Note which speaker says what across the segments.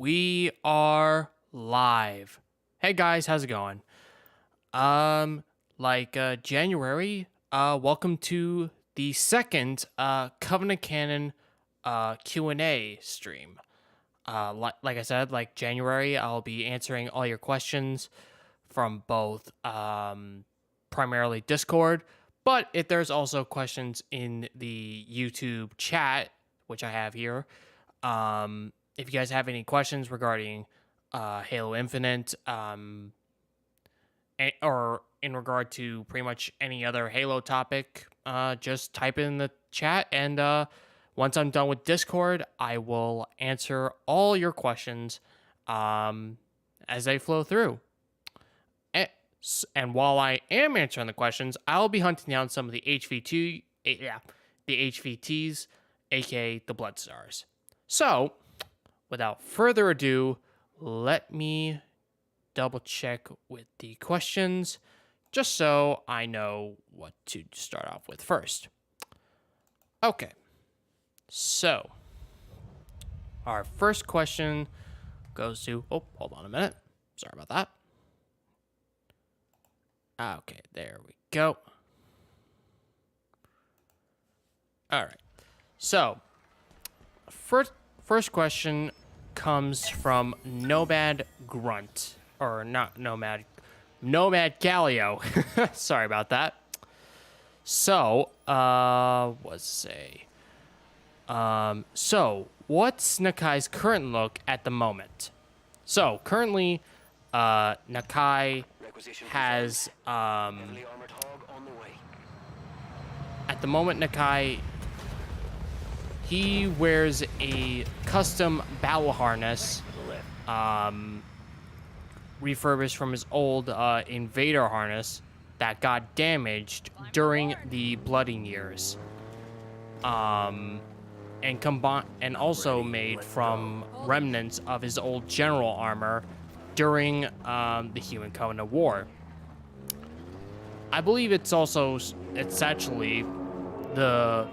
Speaker 1: We are live. Hey guys, how's it going? January, welcome to the second Covenant Canon Q&A stream. Like I said, like January, I'll be answering all your questions from both primarily Discord, but if there's also questions in the YouTube chat, which I have here, if you guys have any questions regarding Halo Infinite, or in regard to pretty much any other Halo topic, just type it in the chat, and once I'm done with Discord, I will answer all your questions as they flow through. And while I am answering the questions, I'll be hunting down some of the HVTs, aka the Bloodstars. So, without further ado, let me double check with the questions just so I know what to start off with first. Okay, so our first question goes to, hold on a minute. Sorry about that. Okay, there we go. All right, so first question comes from Nomad Grunt, or not Nomad Galio. Sorry about that. So, let's say, so what's Nakai's current look at the moment? So currently, Nakai has, at the moment, Nakai, he wears a custom battle harness, refurbished from his old Invader harness that got damaged during the Blooding Years, and also made from remnants of his old general armor during the Human Covenant War. I believe it's actually the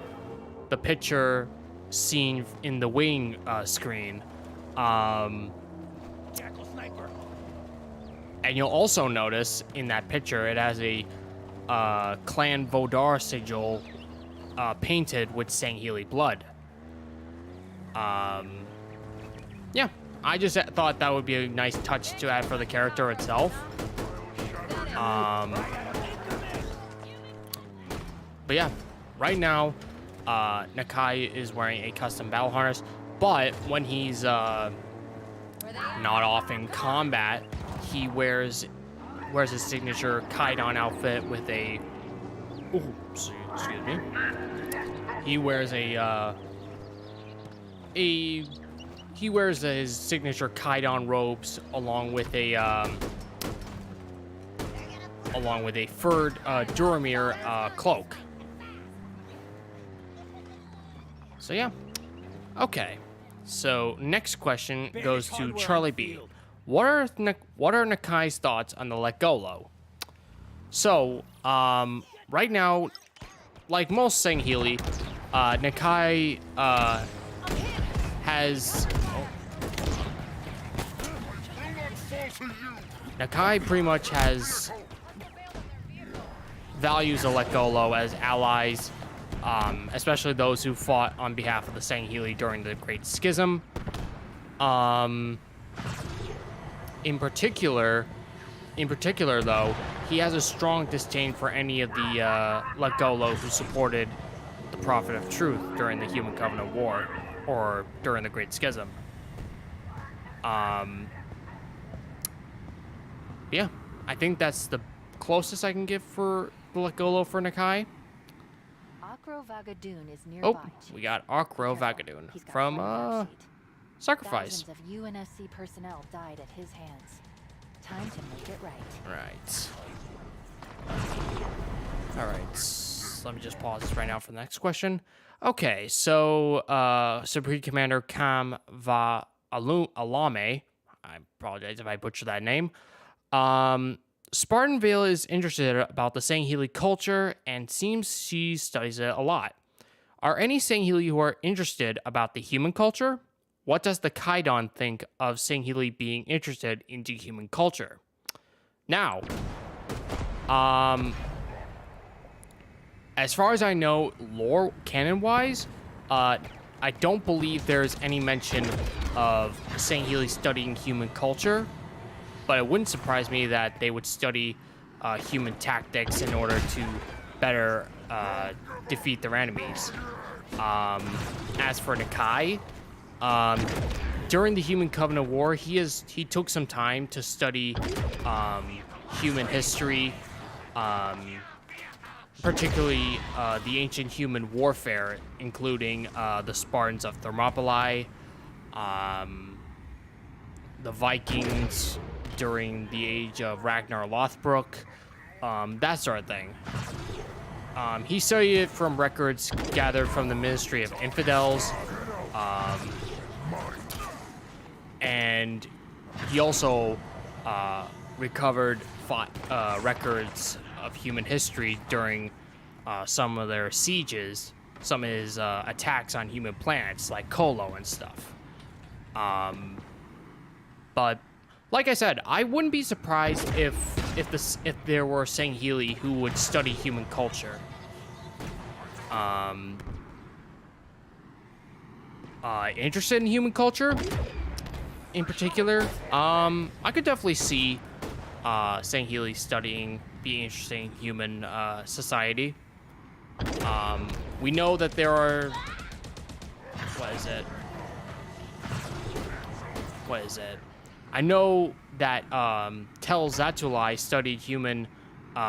Speaker 1: picture seen in the wing screen. And you'll also notice in that picture it has a Clan Vodar sigil painted with Healy blood. Yeah, I just thought that would be a nice touch to add for the character itself. But yeah, right now, Nakai is wearing a custom battle harness, but when he's not off in combat, he wears his signature Kaidon outfit with a. Ooh, excuse me. He wears he wears his signature Kaidon robes along with a furred Duramir cloak. So yeah, okay. So next question goes to Charlie B. What are Nakai's thoughts on the Legolo? So right now, like most Healy, Nakai has. Nakai pretty much values the Legolo as allies, especially those who fought on behalf of the Healy during the Great Schism. In particular, though, he has a strong disdain for any of the Legolo who supported the Prophet of Truth during the Human Covenant War or during the Great Schism. Yeah, I think that's the closest I can give for the Legolo for Nakai. Oh, we got Akro Vagadoon from Sacrifice.
Speaker 2: Thousands of UNSC personnel died at his hands. Time to make it right.
Speaker 1: All right. Let me just pause this right now for the next question. Okay, so Supreme Commander Kam Va Alame, I apologize if I butchered that name. Spartan Vale is interested about the Healy culture and seems she studies it a lot. Are any Healy who are interested about the human culture? what does the Kaidon think of Saint Healy being interested into human culture? Now, as far as I know, lore canon-wise, I don't believe there's any mention of Saint Healy studying human culture, but it wouldn't surprise me that they would study human tactics in order to better defeat their enemies. As for Nakai, during the Human Covenant War, he took some time to study human history, particularly the ancient human warfare, including the Spartans of Thermopylae, the Vikings during the age of Ragnar Lothbrok, that sort of thing. He studied it from records gathered from the Ministry of Infidels, and he also recovered records of human history during some of their sieges, some of his attacks on human planets like Colo and stuff. But like I said, I wouldn't be surprised if there were Saint Healy who would study human culture. Interested in human culture in particular, I could definitely see Saint Healy studying the interesting human society. We know that there are... What is it? I know that Tel Zatulai studied human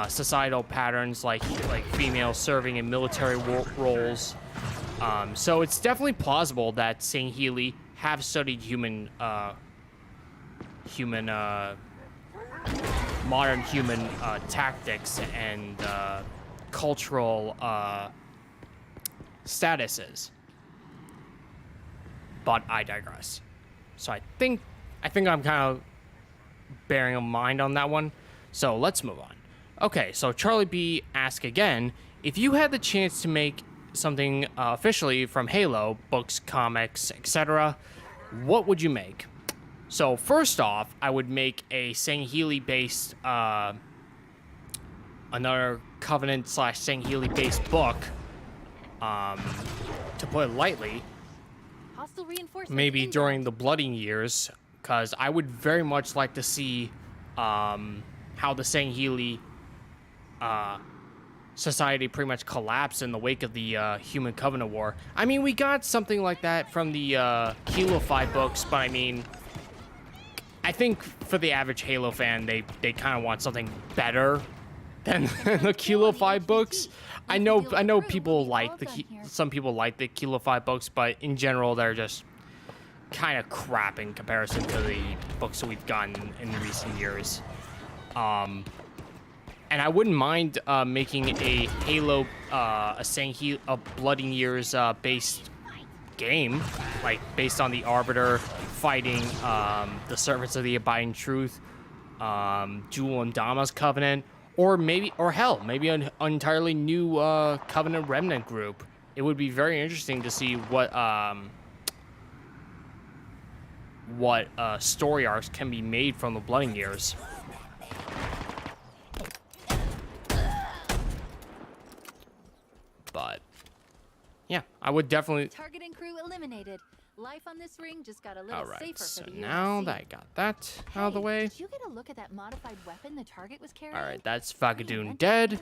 Speaker 1: societal patterns like females serving in military roles. So it's definitely plausible that Saint Healy have studied modern human tactics and cultural statuses. But I digress. So I think I'm kind of bearing in mind on that one. So let's move on. Okay, so Charlie B asked again, if you had the chance to make something officially from Halo, books, comics, etc., what would you make? So first off, I would make a Saint Healy based, another Covenant / Saint Healy based book, to put it lightly, maybe during the Blooding Years, because I would very much like to see how the Saint Healy society pretty much collapsed in the wake of the Human Covenant War. I mean, we got something like that from the Halo 5 books, but I mean, I think for the average Halo fan, they kind of want something better than the Halo 5 books. I know people like some people like the Halo 5 books, but in general, they're just kind of crap in comparison to the books that we've gotten in recent years. And I wouldn't mind making a Halo, a Blooding Years based game, like based on the Arbiter fighting the servants of the Abiding Truth, Jewel and Dama's Covenant, or maybe an entirely new Covenant Remnant group. It would be very interesting to see what story arcs can be made from the Blooding Years. But yeah, I would definitely.
Speaker 2: Target and crew eliminated. Life on this ring just got a little safer
Speaker 1: so
Speaker 2: for the
Speaker 1: now that I got that out of the way.
Speaker 2: Did you get a look at that modified weapon the target was carrying?
Speaker 1: All right, that's Vagadoon dead.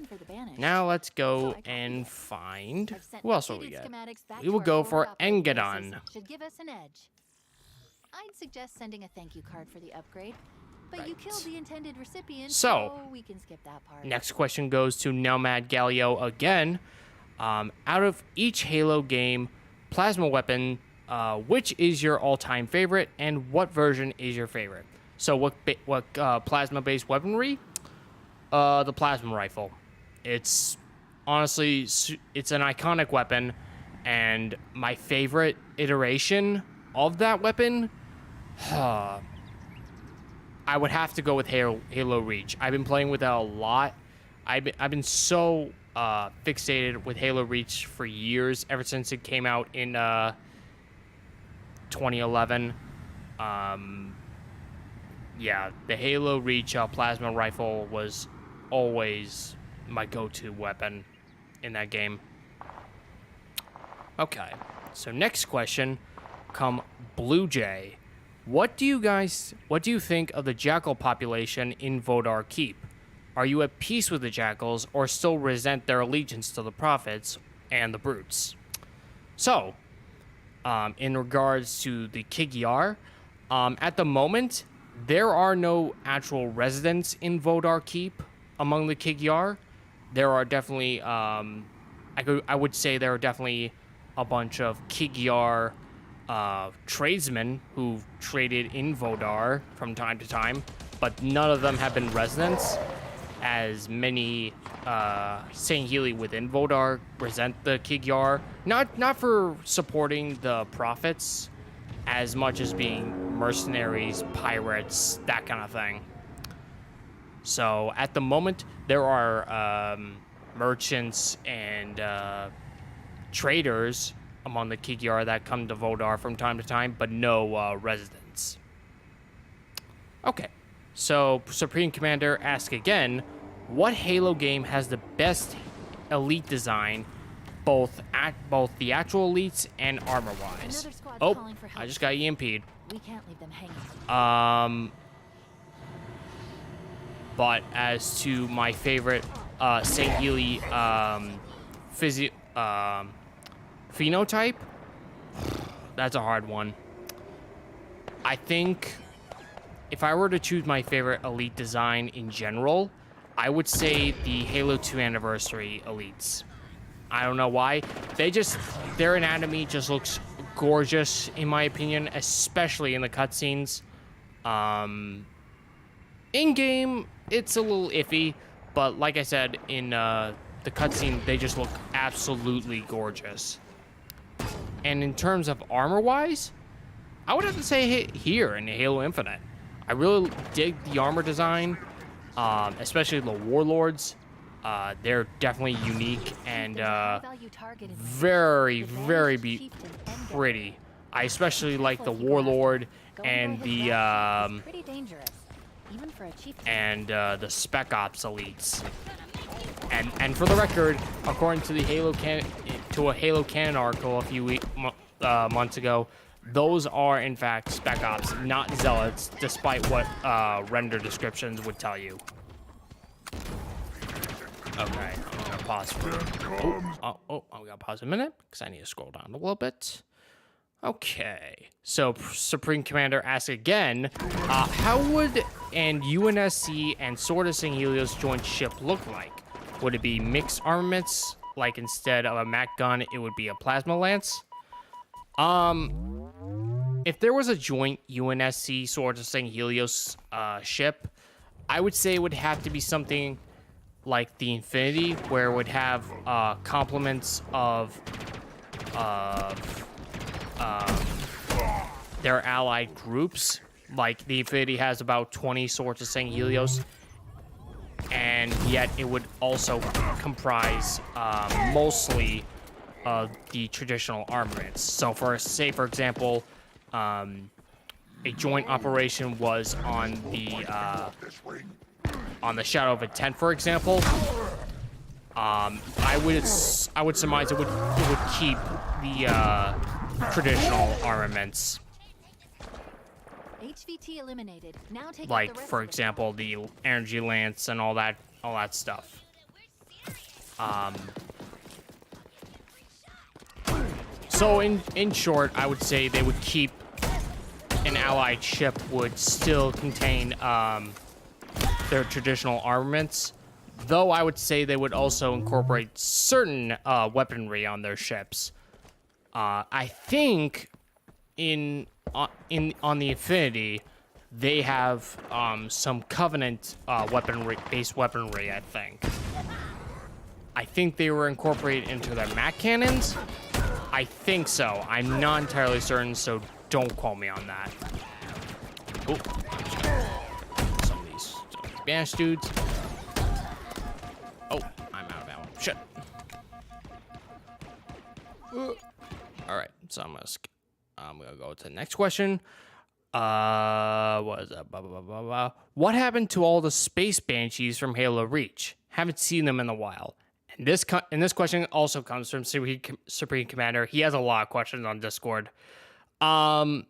Speaker 1: Now let's go and find who else will we get. We will go for Engadon.
Speaker 2: Should give us an edge. I'd suggest sending a thank you card for the upgrade, but you killed the intended recipient, so we can skip that part.
Speaker 1: Next question goes to Nomad Galio again. Out of each Halo game, plasma weapon, which is your all-time favorite, and what version is your favorite? So what plasma-based weaponry? The plasma rifle. It's honestly, it's an iconic weapon, and my favorite iteration of that weapon, I would have to go with Halo Reach. I've been playing with that a lot. I've been so fixated with Halo Reach for years, ever since it came out in 2011. Yeah, the Halo Reach plasma rifle was always my go-to weapon in that game. Okay, so next question, come Blue Jay. What do you think of the jackal population in Vodar Keep? Are you at peace with the jackals or still resent their allegiance to the prophets and the brutes? So, in regards to the Kigyar, at the moment, there are no actual residents in Vodar Keep among the Kigyar. There are definitely, I would say there are definitely a bunch of Kigyar tradesmen who've traded in Vodar from time to time, but none of them have been residents, as many St. Healy within Vodar resent the Kigyar, not for supporting the prophets as much as being mercenaries, pirates, that kind of thing. So at the moment, there are merchants and traders among the Kigyar that come to Vodar from time to time, but no residents. Okay, so Supreme Commander asks again, what Halo game has the best elite design, both the actual elites and armor-wise? Oh, I just got EMP'd.
Speaker 2: We can't leave them hanging.
Speaker 1: But as to my favorite St. Healy phenotype, that's a hard one. I think if I were to choose my favorite elite design in general, I would say the Halo 2 Anniversary elites. I don't know why. Their anatomy just looks gorgeous, in my opinion, especially in the cutscenes. In-game, it's a little iffy, but like I said, in the cutscene, they just look absolutely gorgeous. And in terms of armor-wise, I would have to say here in Halo Infinite. I really dig the armor design, especially the Warlords. They're definitely unique and very, very pretty. I especially like the Warlord and the Spec Ops elites. And for the record, according to the a Halo Canon article a few months ago, those are in fact Spec Ops, not Zealots, despite what render descriptions would tell you. Okay, I'm gonna pause for I'm gonna pause a minute because I need to scroll down a little bit. Okay, so Supreme Commander asks again, how would an UNSC and Sword of St. Helios joint ship look like? Would it be mixed armaments, like instead of a Mac gun, it would be a plasma lance? If there was a joint UNSC Sword of St. Helios ship, I would say it would have to be something like the Infinity, where it would have complements of their allied groups. Like the Infinity has about 20 Swords of St. Helios, and yet it would also comprise mostly of the traditional armaments. So for example, a joint operation was on the Shadow of Intent, for example. I would surmise it would keep the traditional armaments.
Speaker 2: HVT eliminated. Now take
Speaker 1: like, for example, the energy lance and all that stuff. So in short, I would say they would keep an allied ship would still contain their traditional armaments, though I would say they would also incorporate certain weaponry on their ships. I think on the Infinity, they have some Covenant based weaponry. I think they were incorporated into their Mac cannons. I think so. I'm not entirely certain, so don't quote me on that. Oh, some of these banished dudes. Oh, I'm out of ammo. Shit. All right, so I'm gonna I'm gonna go to the next question. What is that? Blah, blah, blah, blah, blah. What happened to all the space banshees from Halo Reach? Haven't seen them in a while. And this question also comes from Supreme Commander. He has a lot of questions on Discord. At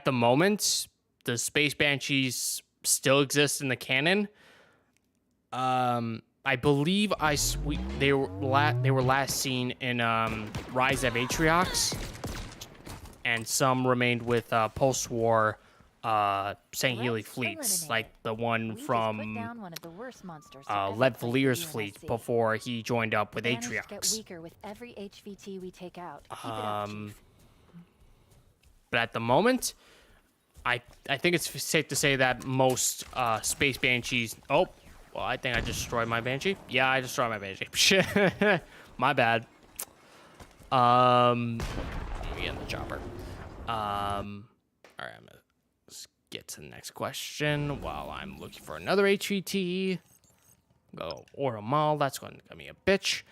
Speaker 1: the moment, the space banshees still exist in the canon. I believe they were last seen in Rise of Atriox, and some remained with post-war Healy fleets, like the one from Valer's fleet before he joined up with Atriox. But at the moment, I think it's safe to say that most space banshees. Oh, well, I think I destroyed my banshee. Yeah, I destroyed my banshee. My bad. Let me get in the chopper. All right, I'm gonna get to the next question while I'm looking for another HVT. Go order them all. That's going to be a bitch.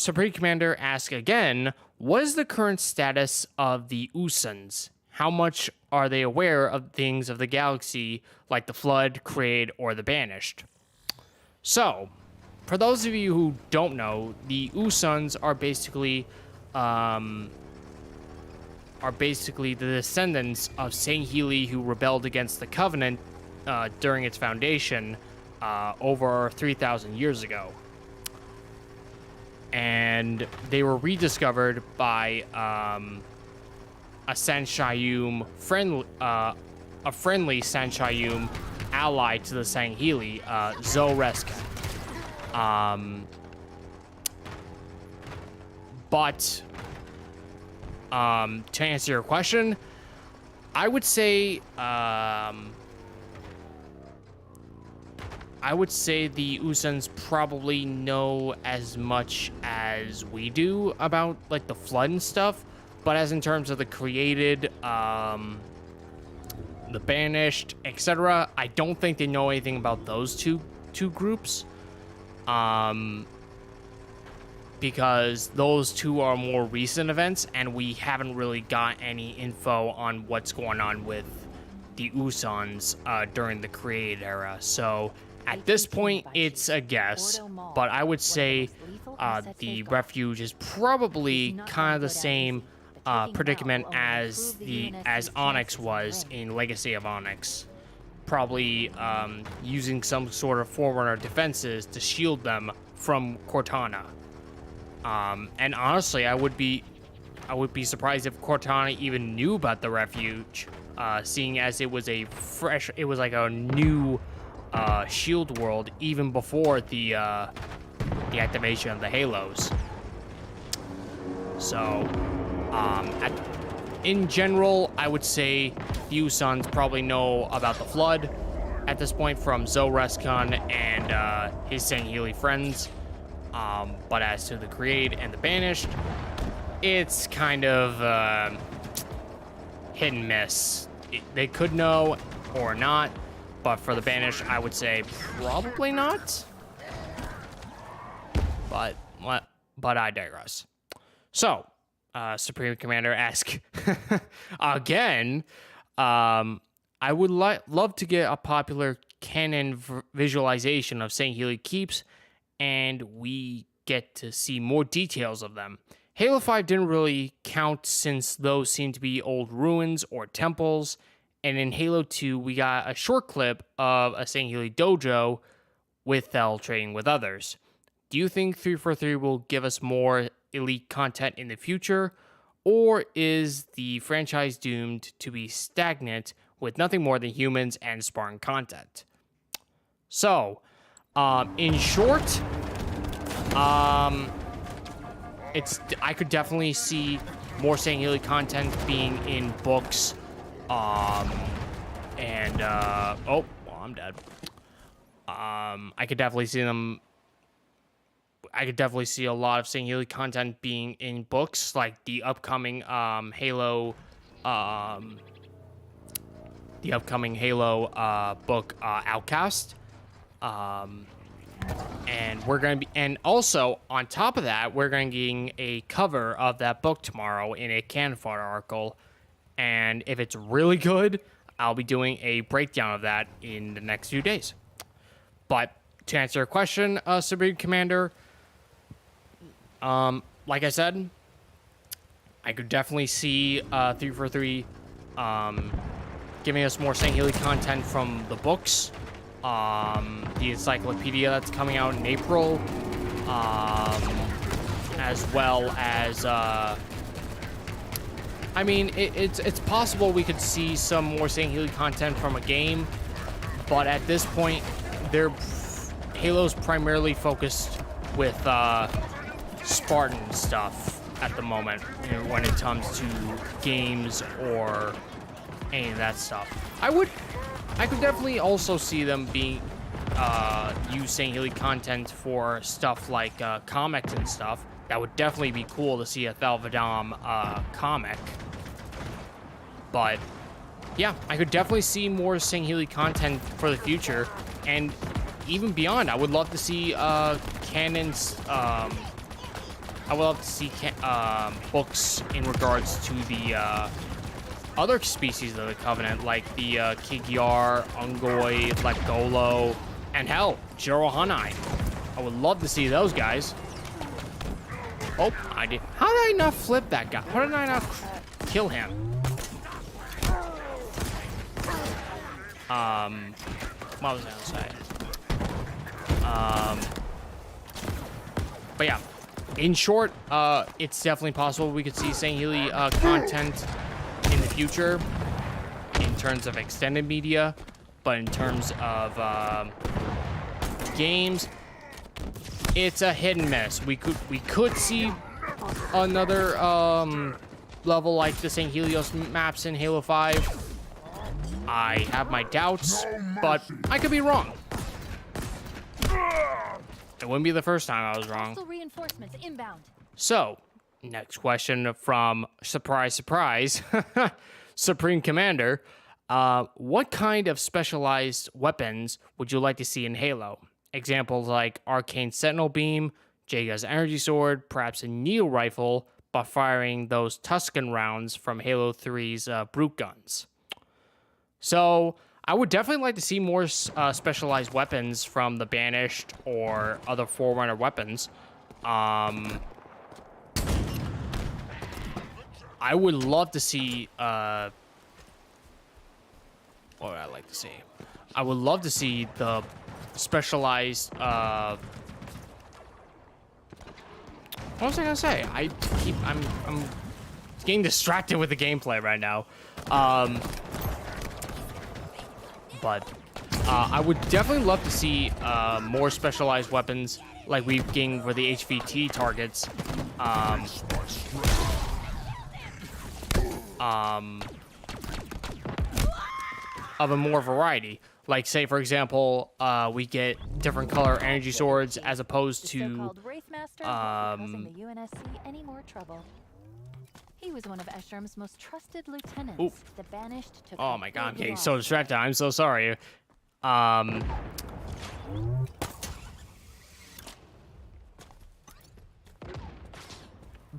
Speaker 1: Supreme Commander asks again, what is the current status of the Usons? How much are they aware of things of the galaxy like the Flood, Kraid, or the Banished? So, for those of you who don't know, the Usons are basically the descendants of Saint Healy, who rebelled against the Covenant during its foundation over 3,000 years ago. And they were rediscovered by a Sanshayum friendly Sanshayum ally to the Sang Healy, Zoreska. But to answer your question, I would say the Usons probably know as much as we do about like the Flood and stuff, but as in terms of the created, the Banished, etc., I don't think they know anything about those two groups. Because those two are more recent events, and we haven't really got any info on what's going on with the Usons during the Created era. So at this point, it's a guess, but I would say the Refuge is probably kind of the same predicament as Onyx was in Legacy of Onyx. Probably using some sort of Forerunner defenses to shield them from Cortana. And honestly, I would be surprised if Cortana even knew about the Refuge, seeing as it was like a new shield world even before the activation of the Halos. So, in general, I would say the Usons probably know about the Flood at this point from Zoreskan and his Saint Healy friends. But as to the Create and the Banished, it's kind of hit and miss. They could know or not, but for the Banished, I would say probably not. But I digress. So, Supreme Commander asks again. I would love to get a popular canon visualization of St. Healy Keeps, and we get to see more details of them. Halo 5 didn't really count since those seem to be old ruins or temples, and in Halo 2 we got a short clip of a St. Healy dojo with Thel trading with others. Do you think 343 will give us more elite content in the future, or is the franchise doomed to be stagnant with nothing more than humans and Spartan content? So, in short, I could definitely see more St. Healy content being in books, oh, well, I'm dead. I could definitely see a lot of St. Healy content being in books, like the upcoming Halo book, Outcast. And we're going to be, and also on top of that, we're going to be getting a cover of that book tomorrow in a Canon Fodder article. And if it's really good, I'll be doing a breakdown of that in the next few days. But to answer your question, Supreme Commander, like I said, I could definitely see 343 giving us more Healy content from the books. The encyclopedia that's coming out in April, as well as, I mean, it's possible we could see some more Healy content from a game, but at this point, Halo's primarily focused with Spartan stuff at the moment, when it comes to games or any of that stuff. I could definitely also see them being use Healy content for stuff like comics and stuff. That would definitely be cool to see a Thalvadam comic. But yeah, I could definitely see more Healy content for the future, and even beyond. I would love to see canons. I would love to see books in regards to the other species of the Covenant, like the Kigyar, Ungoi, Lekgolo, and hell, Jirohanai. I would love to see those guys. Oh, I did. How did I not flip that guy? How did I not kill him? What was I gonna say? But yeah, in short, it's definitely possible we could see Healy content in the future in terms of extended media, but in terms of games, it's a hit and miss. We could see another level like the Helios maps in Halo 5. I have my doubts, but I could be wrong. It wouldn't be the first time I was wrong.
Speaker 2: Reinforcements inbound.
Speaker 1: So, next question from surprise, surprise, Supreme Commander. What kind of specialized weapons would you like to see in Halo? Examples like Arcane Sentinel Beam, Jega's Energy Sword, perhaps a Needle Rifle, by firing those Tuscan rounds from Halo 3's Brute Guns. So, I would definitely like to see more specialized weapons from the Banished or other Forerunner weapons. I would love to see, what would I like to see? I would love to see the specialized, what was I gonna say? I'm getting distracted with the gameplay right now. But I would definitely love to see more specialized weapons like we've gained for the HVT targets. Of a more variety. Like, say, for example, we get different color energy swords as opposed to
Speaker 2: so-called Wraith Master causing the UNSC any more trouble. He was one of Escherm's most trusted lieutenants.
Speaker 1: Ooh.
Speaker 2: The Banished took.
Speaker 1: Oh my god, I'm getting so distracted. I'm so sorry.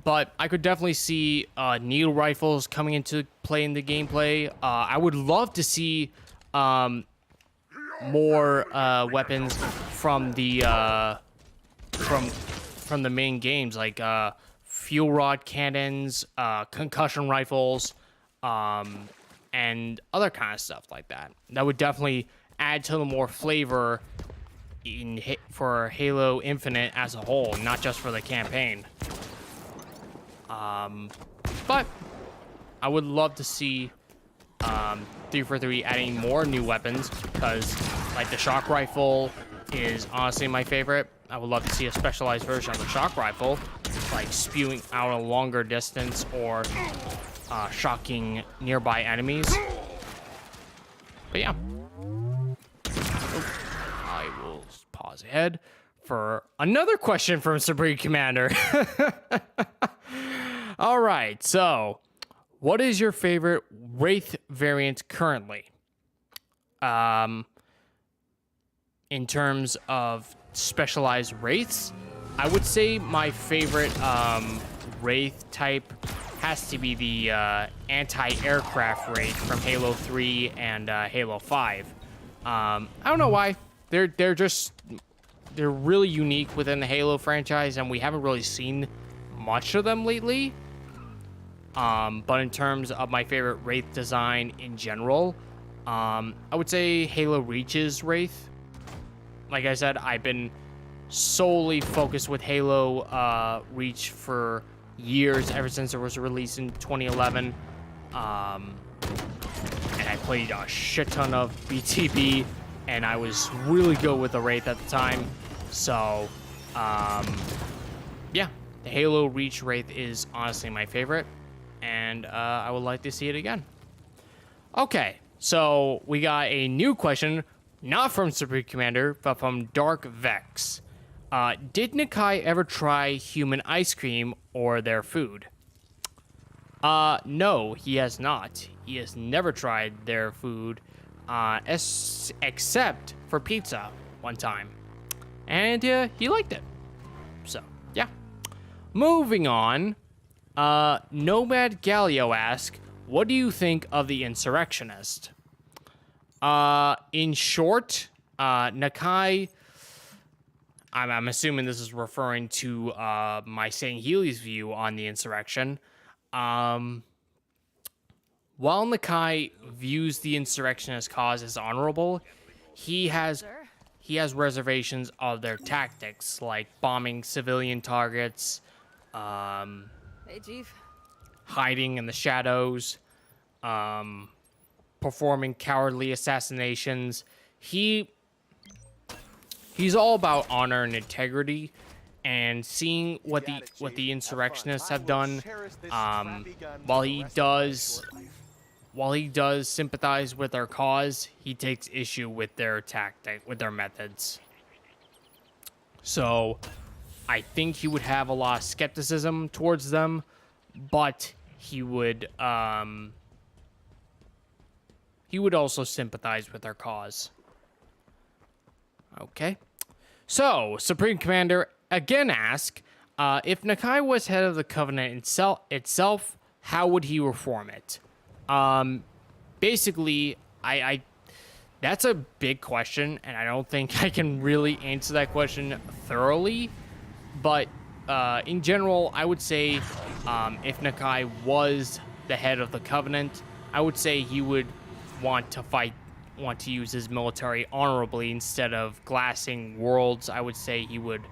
Speaker 1: But I could definitely see needle rifles coming into play in the gameplay. I would love to see more weapons from the from the main games, like fuel rod cannons, concussion rifles, and other kind of stuff like that. That would definitely add to the more flavor for Halo Infinite as a whole, not just for the campaign. But I would love to see 343 adding more new weapons, because like the shock rifle is honestly my favorite. I would love to see a specialized version of the shock rifle, like spewing out a longer distance or shocking nearby enemies. But yeah, I will pause ahead for another question from Supreme Commander. All right, so what is your favorite Wraith variant currently? In terms of specialized Wraiths, I would say my favorite Wraith type has to be the anti-aircraft Wraith from Halo 3 and Halo 5. I don't know why. They're really unique within the Halo franchise, and we haven't really seen much of them lately. But in terms of my favorite Wraith design in general, I would say Halo Reach's Wraith. Like I said, I've been solely focused with Halo Reach for years, ever since it was released in 2011. And I played a shit ton of BTB, and I was really good with the Wraith at the time. So, yeah, the Halo Reach Wraith is honestly my favorite, and I would like to see it again. Okay, so we got a new question, not from Supreme Commander, but from Dark Vex. Did Nakai ever try human ice cream or their food? No, he has not. He has never tried their food, except for pizza one time. And he liked it. So, yeah. Moving on. Nomad Galio asks, what do you think of the Insurrectionist? In short, Nakai... I'm assuming this is referring to my saying Healy's view on the Insurrection. While Nakai views the Insurrectionist cause as honorable, he has reservations of their tactics, like bombing civilian targets,
Speaker 3: Hey, Chief.
Speaker 1: hiding in the shadows, performing cowardly assassinations. He's all about honor and integrity, and seeing what the insurrectionists have done. While he does sympathize with their cause, he takes issue with their methods. So, I think he would have a lot of skepticism towards them, but he would also sympathize with their cause. Okay. So, Supreme Commander again asks, if Nakai was head of the Covenant itself, how would he reform it? Basically, I that's a big question, and I don't think I can really answer that question thoroughly. But in general, I would say if Nakai was the head of the Covenant, I would say he would want to use his military honorably instead of glassing worlds. I would say he would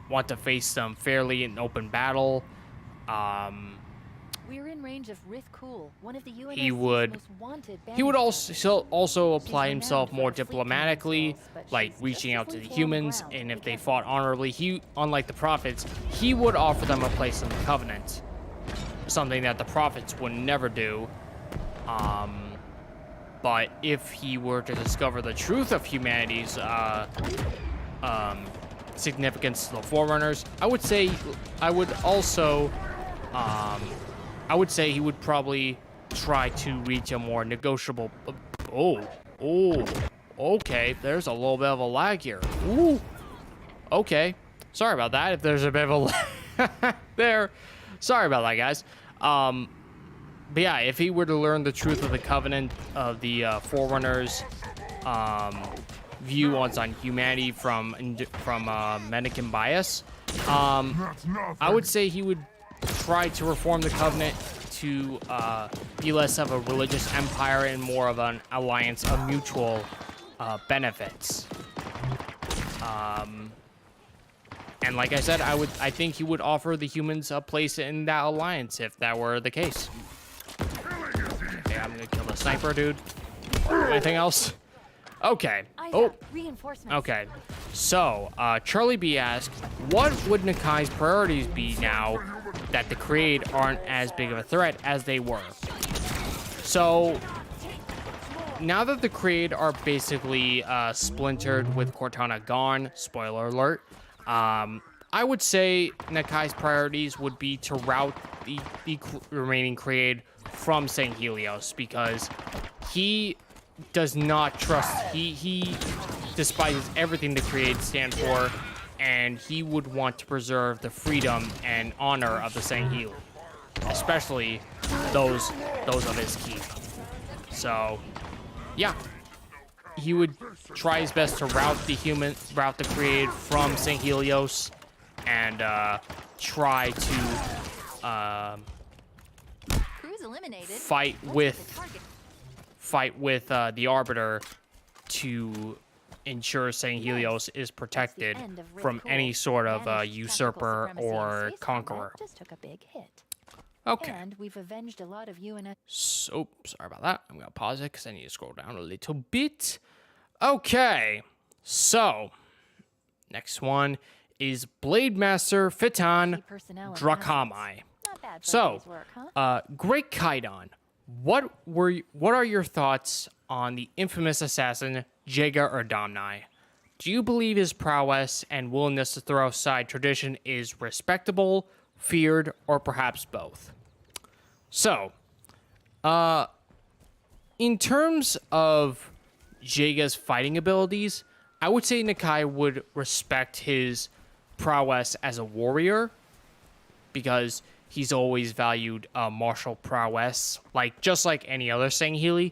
Speaker 1: want to face them fairly in open battle.
Speaker 2: We're in range of Rith Cool, one of the UNSC's
Speaker 1: He would
Speaker 2: most wanted
Speaker 1: also apply himself more diplomatically, like reaching out to the humans, and if they fought honorably, unlike the Prophets, he would offer them a place in the Covenant, something that the Prophets would never do. But if he were to discover the truth of humanity's significance to the Forerunners, I would say he would probably try to reach a more negotiable... Okay, there's a little bit of a lag here. Ooh. Okay. Sorry about that, if there's a bit of a lag there. Sorry about that, guys. But yeah, if he were to learn the truth of the Covenant, of the Forerunners' view on humanity from Menachem bias, I would say he would try to reform the Covenant to be less of a religious empire and more of an alliance of mutual benefits. And like I said, I think he would offer the humans a place in that alliance if that were the case. Okay, I'm gonna kill the sniper, dude. Anything else? Okay. Oh. Okay. So, Charlie B asked, what would Nakai's priorities be now that the Creed aren't as big of a threat as they were? So, now that the Creed are basically splintered with Cortana gone, spoiler alert, I would say Nakai's priorities would be to route the remaining Creed from St. Helios, because he does not trust, he despises everything the Creed stand for. and he would want to preserve the freedom and honor of the Sangheili, especially those of his keep. So, yeah, he would try his best to route the created from St. Helios, and try to fight with the Arbiter to ensure St. Helios is protected from any sort of usurper or conqueror.
Speaker 2: Just took a big hit.
Speaker 1: Okay.
Speaker 2: And we've avenged a lot of
Speaker 1: So, sorry about that. I'm going to pause it because I need to scroll down a little bit. Okay. So, next one is Blade Master Fitan Drakamai. So, Great Kaidon, what are your thoughts on the infamous assassin Jega or Damnai? Do you believe his prowess and willingness to throw aside tradition is respectable, feared, or perhaps both? So, in terms of Jega's fighting abilities, I would say Nakai would respect his prowess as a warrior, because he's always valued martial prowess, just like any other Sangheili.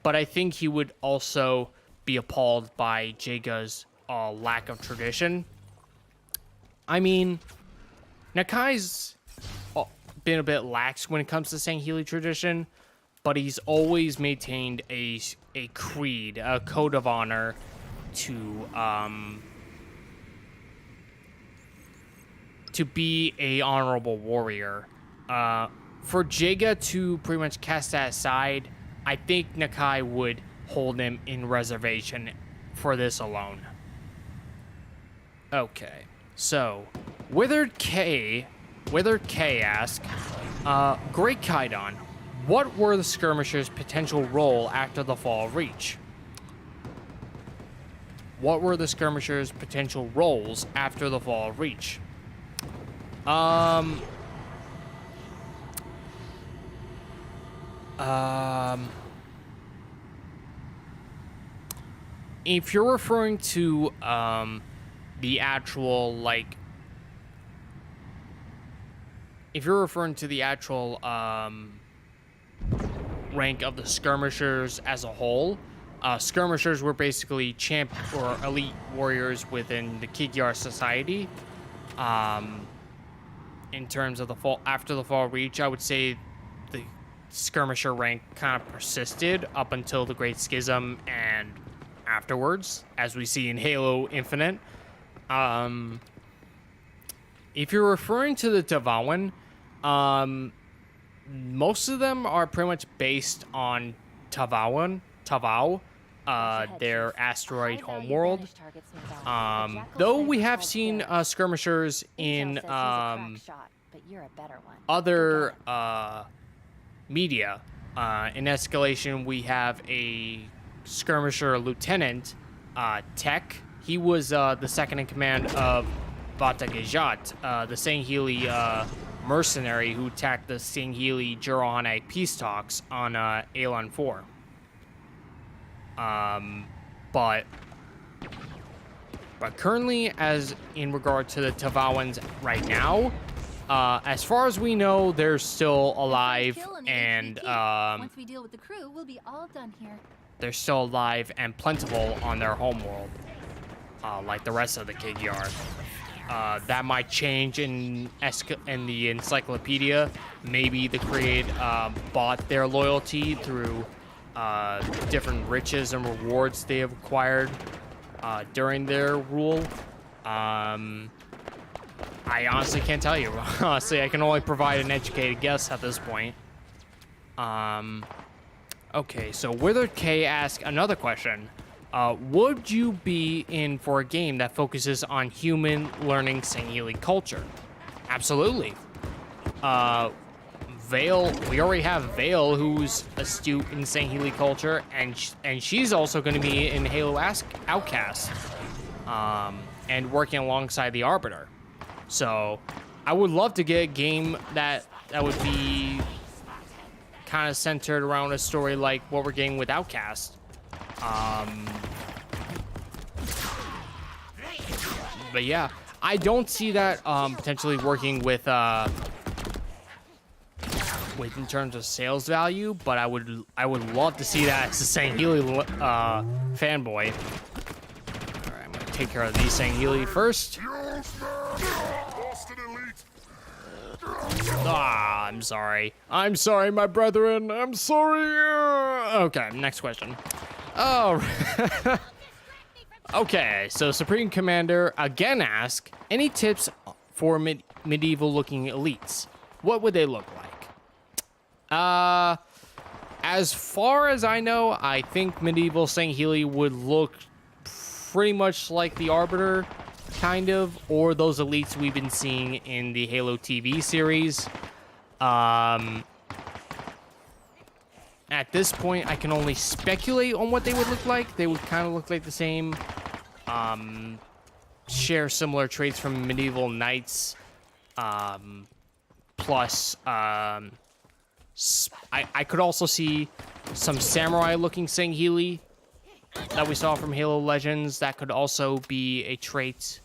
Speaker 1: But I think he would also be appalled by Jega's lack of tradition. I mean, Nakai's been a bit lax when it comes to Sangheili tradition, but he's always maintained a creed, a code of honor to be a honorable warrior. For Jega to pretty much cast that aside, I think Nakai would hold him in reservation for this alone. Okay, so Withered K asks, Great Kaidon, what were the skirmishers' potential role after the fall of Reach? What were the skirmishers' potential roles after the fall of Reach? If you're referring to the actual rank of the skirmishers as a whole, skirmishers were basically champ or elite warriors within the Kigyar society. In terms of after the fall of Reach, I would say the skirmisher rank kind of persisted up until the Great Schism and afterwards, as we see in Halo Infinite. If you're referring to the Tavawan, most of them are pretty much based on Tavau, their asteroid homeworld. Though we have seen skirmishers in other media. In Escalation, we have a skirmisher lieutenant, Tech. He was the second in command of Batagejat, the Sangheili mercenary who attacked the Sangheili Jurohane peace talks on Alon 4. But currently, as in regard to the Tavawans right now, as far as we know, they're still alive, and
Speaker 2: once we deal with the crew, we'll be all done here.
Speaker 1: They're still alive and plentiful on their homeworld, like the rest of the Kigyar. That might change in the encyclopedia. Maybe the Create bought their loyalty through different riches and rewards they have acquired during their rule. I honestly can't tell you. Honestly, I can only provide an educated guess at this point. Okay, so Withered K asks another question. Would you be in for a game that focuses on human learning Sangheili culture? Absolutely. Vale, we already have Vale, who's astute in Sangheili culture, and she's also going to be in Halo Outcast, and working alongside the Arbiter. So, I would love to get a game that would be kind of centered around a story like what we're getting with Outcast. But yeah, I don't see that potentially working with in terms of sales value, but I would love to see that as a Healy fanboy. All right, I'm gonna take care of these Healy first. Ah, I'm sorry. I'm sorry, my brethren. I'm sorry. Okay, next question. Oh. Okay, so Supreme Commander again asks, any tips for medieval-looking elites? What would they look like? As far as I know, I think medieval Healy would look pretty much like the Arbiter, kind of, or those elites we've been seeing in the Halo TV series. At this point, I can only speculate on what they would look like. They would kind of look like the same, share similar traits from medieval knights, plus, I could also see some samurai-looking Healy that we saw from Halo Legends. That could also be a trait.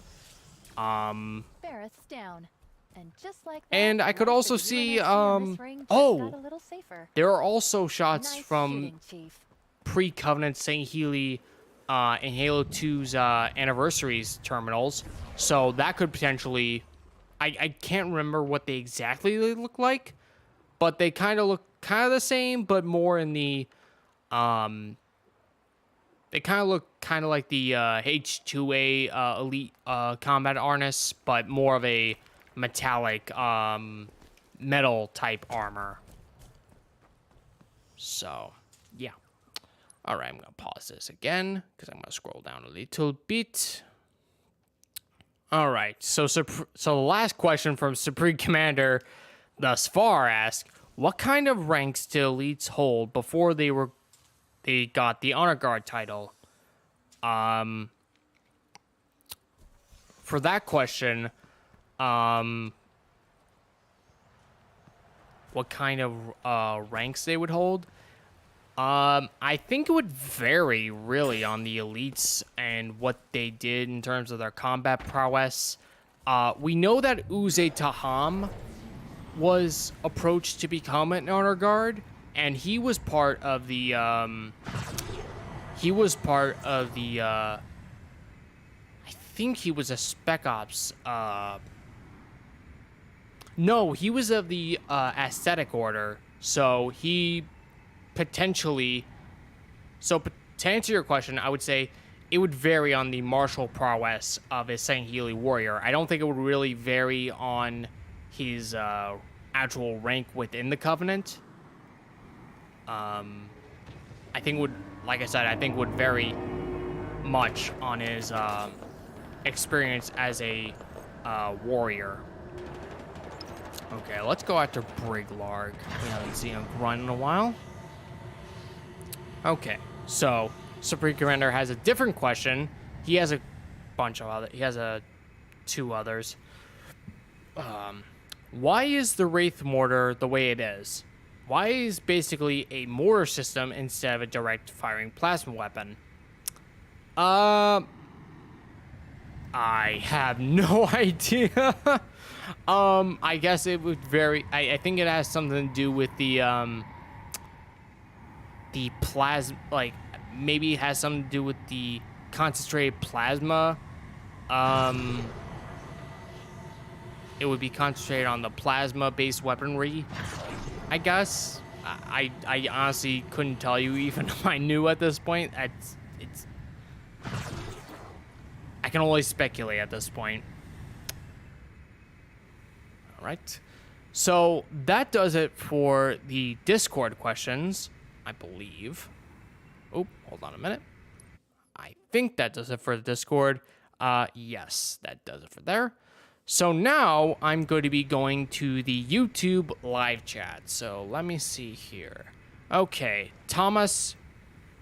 Speaker 2: Barrett's down. And just like that,
Speaker 1: and I could also see, there are also shots from pre-Covenant Healy in Halo 2's anniversaries terminals. So that could potentially, I can't remember what they exactly look like, but they kind of look the same, but more in the, they kind of look like the H2A elite combat harness, but more of a metallic metal type armor. So yeah, all right, I'm gonna pause this again because I'm gonna scroll down a little bit. All right, so the last question from Supreme Commander thus far asks, what kind of ranks did elites hold before they got the Honor Guard title? For that question, what kind of ranks they would hold? I think it would vary really on the elites and what they did in terms of their combat prowess. We know that Uze Taham was approached to become an Honor Guard, and he was part of the I think he was a Spec Ops. No, he was of the Aesthetic Order, so he potentially... So to answer your question, I would say it would vary on the martial prowess of a Healy warrior. I don't think it would really vary on his actual rank within the Covenant. I think would, like I said, I think would vary much on his experience as a warrior. Okay, let's go after Briglarg. We haven't seen him run in a while. Okay, so Supreme Commander has a different question. He has a bunch of other. He has two others. Why is the Wraith mortar the way it is? Why is basically a mortar system instead of a direct firing plasma weapon? I have no idea. I guess it would vary. I think it has something to do with the plasma, like maybe it has something to do with the concentrated plasma. It would be concentrated on the plasma-based weaponry, I guess. I honestly couldn't tell you even if I knew at this point. I can only speculate at this point. All right. So that does it for the Discord questions, I believe. Oh, hold on a minute. I think that does it for the Discord. Yes, that does it for there. So now I'm going to be going to the YouTube live chat. So let me see here. Okay, Thomas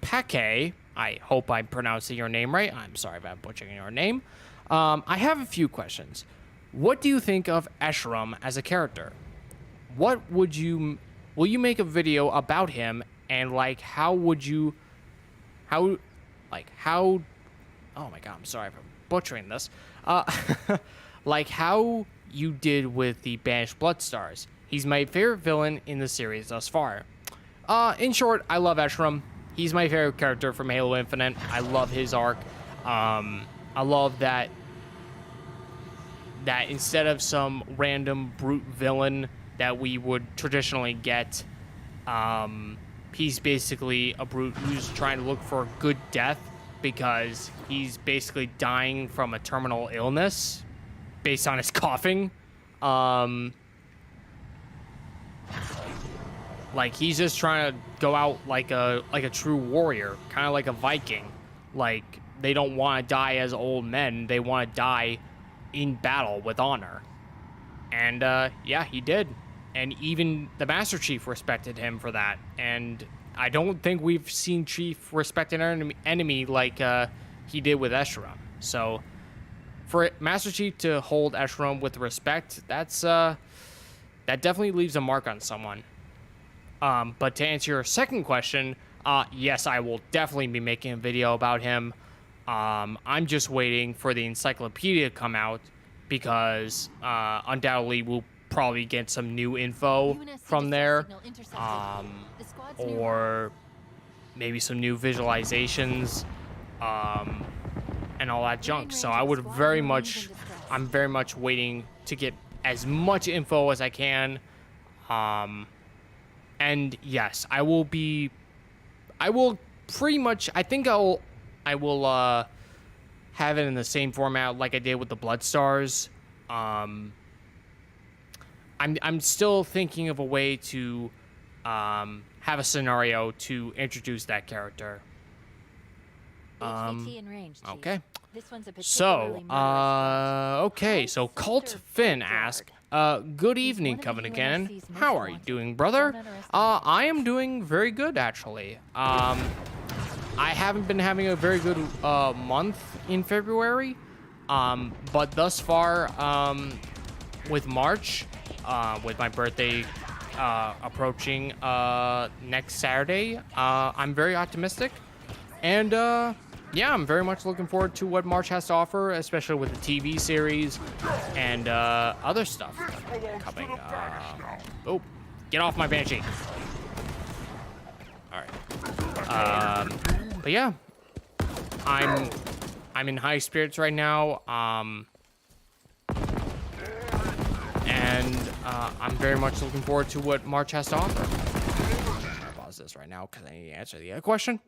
Speaker 1: Pake. I hope I'm pronouncing your name right. I'm sorry if I'm butchering your name. I have a few questions. What do you think of Escharum as a character? Will you make a video about him, and like how oh my god, I'm sorry for butchering this. Like how you did with the banished Bloodstars. He's my favorite villain in the series thus far. In short, I love Eshram. He's my favorite character from Halo Infinite. I love his arc. I love that instead of some random brute villain that we would traditionally get, he's basically a brute who's trying to look for a good death because he's basically dying from a terminal illness based on his coughing. Like he's just trying to go out like a true warrior, kind of like a Viking. Like they don't want to die as old men; they want to die in battle with honor. And yeah, he did. And even the Master Chief respected him for that. And I don't think we've seen Chief respect an enemy like he did with Eshram. So for Master Chief to hold Eshram with respect, that definitely leaves a mark on someone. But to answer your second question, yes, I will definitely be making a video about him. I'm just waiting for the encyclopedia to come out because undoubtedly we'll probably get some new info from there, or maybe some new visualizations, and all that junk. So I'm very much waiting to get as much info as I can. And yes, I will pretty much, I think I will have it in the same format like I did with the Bloodstars. I'm still thinking of a way to have a scenario to introduce that character. Okay. So, okay, so Cult Finn asked, good evening, Covenant Canon. How are you doing, brother? I am doing very good, actually. I haven't been having a very good month in February, but thus far, with March, with my birthday approaching next Saturday, I'm very optimistic, and yeah, I'm very much looking forward to what March has to offer, especially with the TV series and other stuff coming. Oh, get off my Banshee. All right. But yeah, I'm in high spirits right now. And I'm very much looking forward to what March has to offer. I'll pause this right now because I need to answer the other question.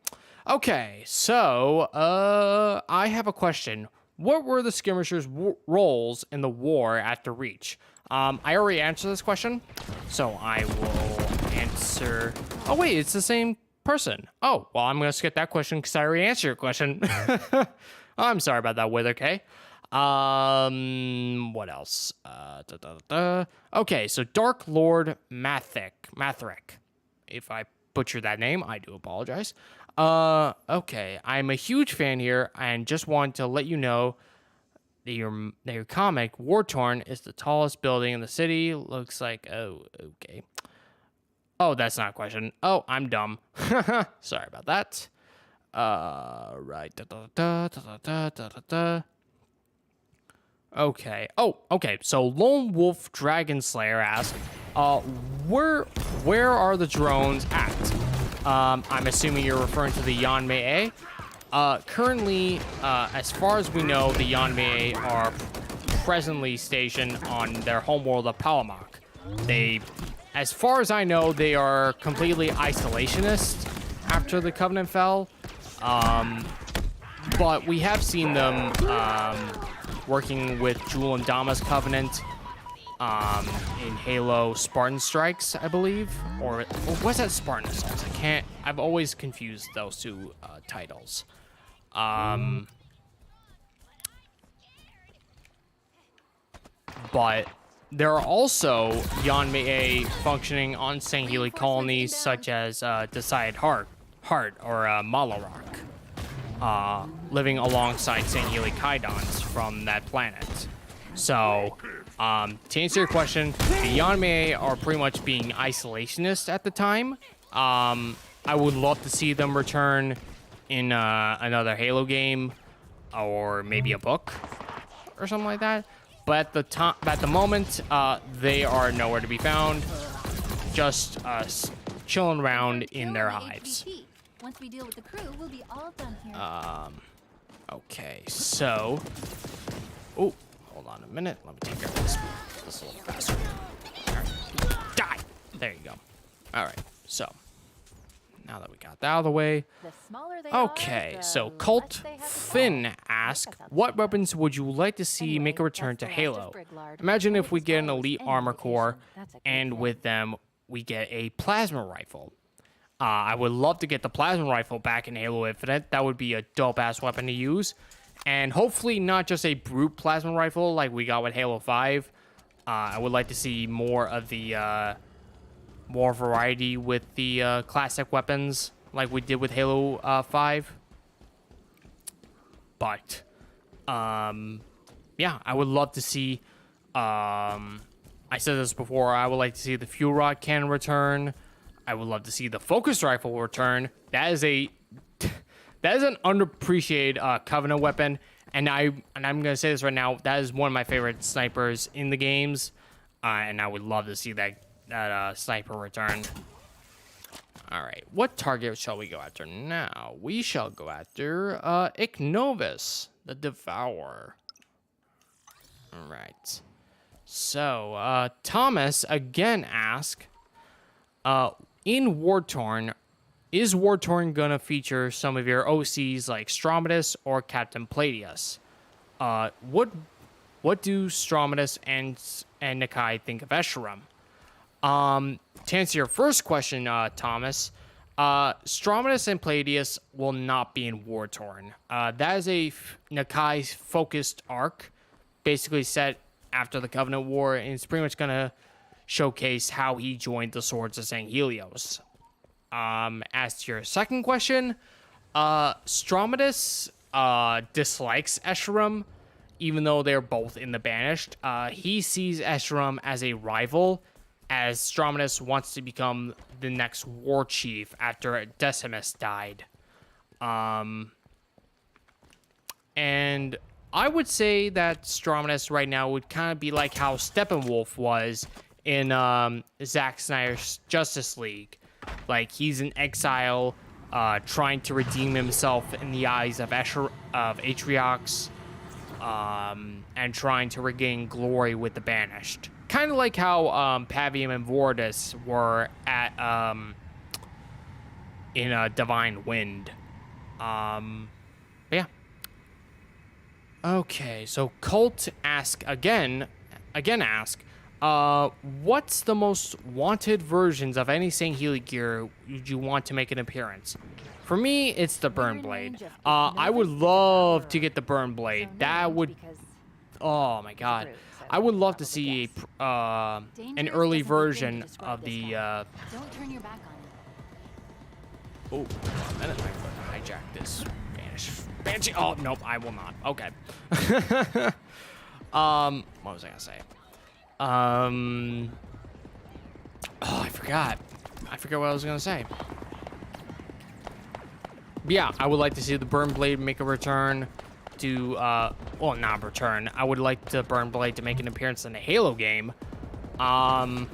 Speaker 1: Okay, so I have a question. What were the skirmishers' roles in the war after Reach? I already answered this question, so I will answer. Oh wait, it's the same person. Oh, well, I'm gonna skip that question because I already answered your question. I'm sorry about that, Wither K. What else? Okay, so Dark Lord Mathric. If I butchered that name, I do apologize. Okay, I'm a huge fan here and just want to let you know that your comic, War Torn, is the tallest building in the city. Looks like, oh, okay. Oh, that's not a question. Oh, I'm dumb. Sorry about that. Right. Okay. Oh, okay. So Lone Wolf Dragon Slayer asks, where are the drones at? I'm assuming you're referring to the Yanmei. Currently, as far as we know, the Yanmei are presently stationed on their homeworld of Palamak. As far as I know, they are completely isolationist after the Covenant fell. But we have seen them working with Jewel and Dama's Covenant in Halo Spartan Strikes, I believe. Or was that Spartan Assaults? I've always confused those two titles. But there are also Yanmei functioning on St. Healy colonies such as Decided Heart or Malarok, living alongside St. Healy Kaidons from that planet. So, to answer your question, the Yanmei are pretty much being isolationist at the time. I would love to see them return in another Halo game or maybe a book. or something like that. But at the moment, they are nowhere to be found. Just chilling around in their hives.
Speaker 2: Once we deal with the crew, we'll be all done here.
Speaker 1: Okay, so... Oh, hold on a minute. Let me take care of this a little faster. All right. Die! There you go. All right, so... Now that we got that out of the way. Okay, so Cult Finn asks, what weapons would you like to see make a return to Halo? Imagine if we get an elite armor core, and with them, we get a plasma rifle. I would love to get the plasma rifle back in Halo Infinite. That would be a dope-ass weapon to use. And hopefully not just a brute plasma rifle like we got with Halo 5. I would like to see more of the... more variety with the classic weapons like we did with Halo 5. But, yeah, I would love to see, I said this before, I would like to see the fuel rod cannon return. I would love to see the focus rifle return. That is an underappreciated Covenant weapon. And I'm going to say this right now, that is one of my favorite snipers in the games. And I would love to see that sniper return. All right, what target shall we go after now? We shall go after Ignovis, the Devourer. All right. So Thomas again asks, in War-Torn, is War-Torn gonna feature some of your OCs like Stromidus or Captain Palladius? What do Stromidus and Nakai think of Escharum? To answer your first question, Thomas, Stromidus and Palladius will not be in War-Torn. That is a Nakai-focused arc, basically set after the Covenant War, and it's pretty much going to showcase how he joined the Swords of St. Helios. As to your second question, Stromidus dislikes Escharum, even though they're both in the Banished. He sees Escharum as a rival, as Stromidus wants to become the next war chief after Decimus died. And I would say that Stromidus right now would kind of be like how Steppenwolf was in Zack Snyder's Justice League. Like, he's in exile, trying to redeem himself in the eyes of Atriox, and trying to regain glory with the Banished. Kind of like how Pavium and Vordis were at in Divine Wind. Yeah. Okay, so Cult again ask, what's the most wanted versions of any St. Healy gear would you want to make an appearance? For me, it's the Burn Blade. I would love to get the Burn Blade. That would... Oh my god. I would love to see an early version of the...
Speaker 2: Don't turn your back on it.
Speaker 1: Oh, a minute. I'm going to hijack this Banshee. Oh, nope, I will not. Okay. What was I going to say? Oh, I forgot. I forgot what I was going to say. Yeah, I would like to see the Burn Blade make a return to, well, not return. I would like the Burn Blade to make an appearance in a Halo game. Kind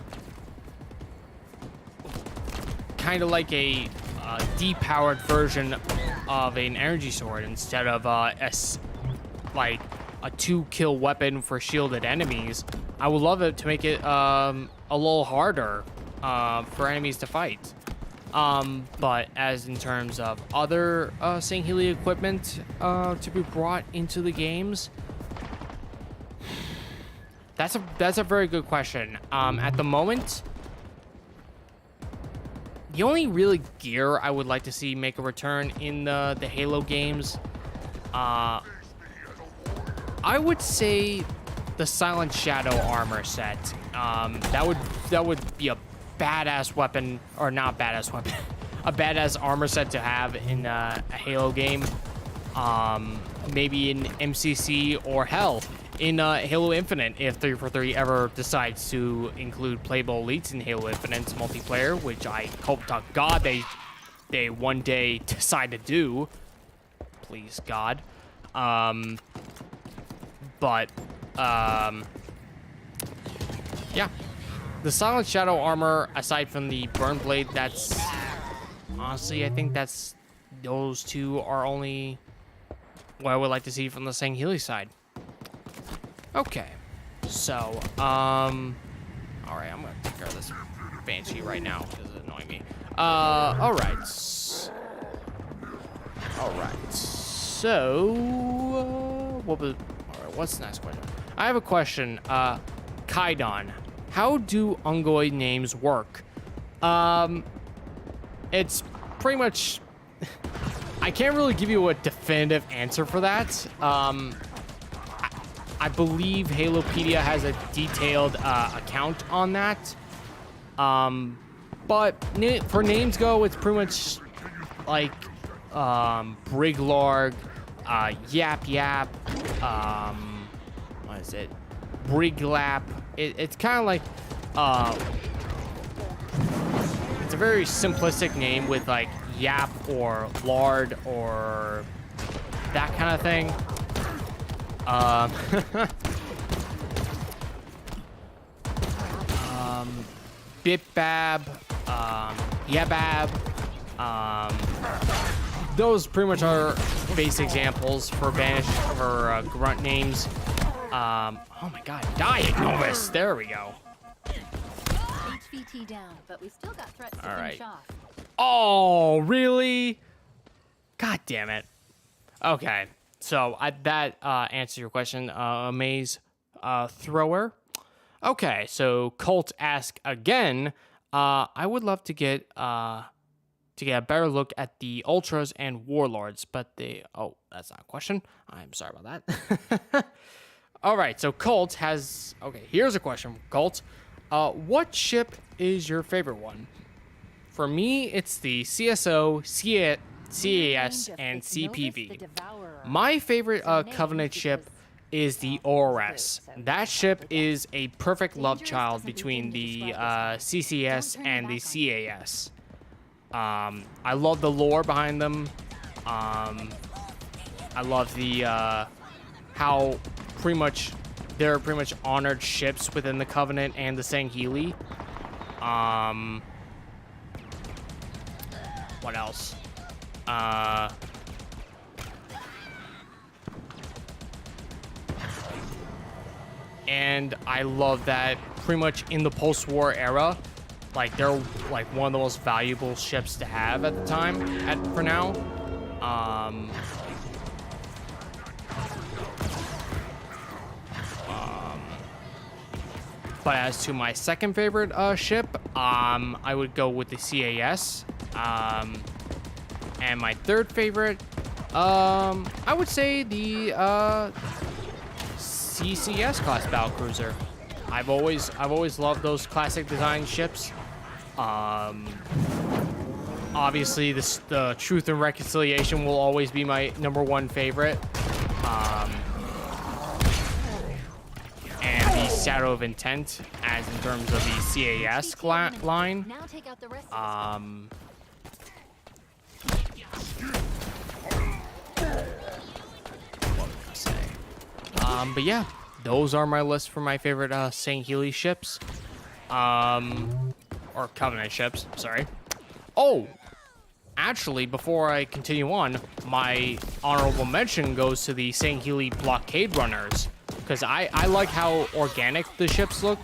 Speaker 1: of like a depowered version of an energy sword instead of like a 2-kill weapon for shielded enemies. I would love it to make it a little harder for enemies to fight. But as in terms of other St. Healy equipment to be brought into the games, that's a very good question. At the moment, the only really gear I would like to see make a return in the Halo games, I would say the Silent Shadow armor set. That would be a badass weapon, or not badass weapon, a badass armor set to have in a Halo game. Maybe in MCC, or hell, in Halo Infinite, if 343 ever decides to include playable elites in Halo Infinite's multiplayer, which I hope to God they one day decide to do. Please, God. But, yeah. The Silent Shadow armor, aside from the Burn Blade, that's... Honestly, I think that's... Those two are only what I would like to see from the Healy side. Okay. So, alright, I'm gonna take care of this Banshee right now, because it's annoying me. Alright. Alright. So, what's the next question? I have a question. Kaidon. How do Ungoid names work? It's pretty much... I can't really give you a definitive answer for that. I believe Halopedia has a detailed account on that. But for names go, it's pretty much like Briglarg, Yap Yap, what is it? Briglap. It's kind of like it's a very simplistic name with like Yap or Lard or that kind of thing. Bitbab, Yabab, those pretty much are base examples for grunt names. Oh my god, Diagnovis! There we go.
Speaker 2: HVT down, but we still got threats to finish off.
Speaker 1: Oh, really? God damn it. Okay, so that answers your question, Maze Thrower. Okay, so Colt asked again. I would love to get a better look at the Ultras and Warlords, but oh, that's not a question. I'm sorry about that. All right, so Colt has... Okay, here's a question from Colt. What ship is your favorite one? For me, it's the CSO, CAS, and CPV. My favorite Covenant ship is the ORS. That ship is a perfect love child between the CCS and the CAS. I love the lore behind them. I love the how they're pretty much honored ships within the Covenant and the Healy. What else? And I love that pretty much in the post-war era, like they're like one of the most valuable ships to have at the time. For now, but as to my second favorite ship, I would go with the CAS. And my third favorite, I would say the CCS class battlecruiser. I've always loved those classic design ships. Obviously, the Truth and Reconciliation will always be my #1 favorite. And the Shadow of Intent, as in terms of the CAS line.
Speaker 2: Now take out the rest
Speaker 1: But yeah, those are my list for my favorite Healy ships. Or Covenant ships, sorry. Oh, actually, before I continue on, my honorable mention goes to the Healy blockade runners. Because I like how organic the ships look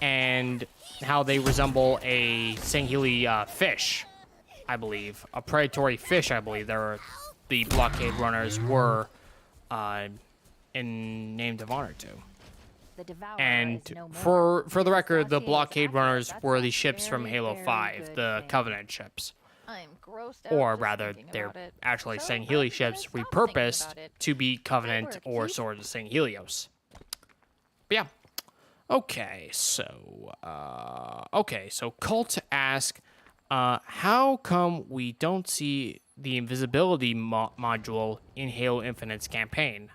Speaker 1: and how they resemble a Healy fish, I believe. A predatory fish, I believe. The blockade runners were in named of honor to. And for the record, the blockade runners were the ships from Halo 5, the Covenant ships. Or rather, they're actually Healy ships repurposed to be Covenant or Swords of Helios. But yeah. Okay, so Cult asked, how come we don't see the invisibility module in Halo Infinite's campaign?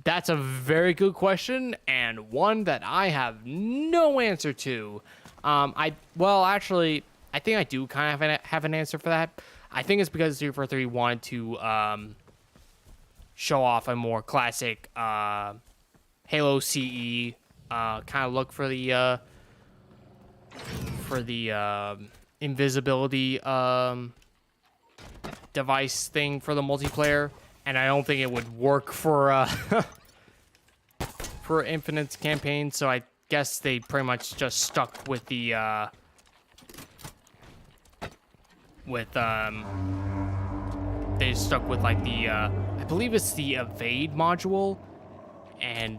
Speaker 1: That's a very good question, and one that I have no answer to. Actually, I think I do kind of have an answer for that. I think it's because 343 wanted to show off a more classic Halo CE kind of look for the invisibility device thing for the multiplayer, and I don't think it would work for for Infinite's campaign. So I guess they pretty much just stuck with the they stuck with like the I believe it's the evade module, and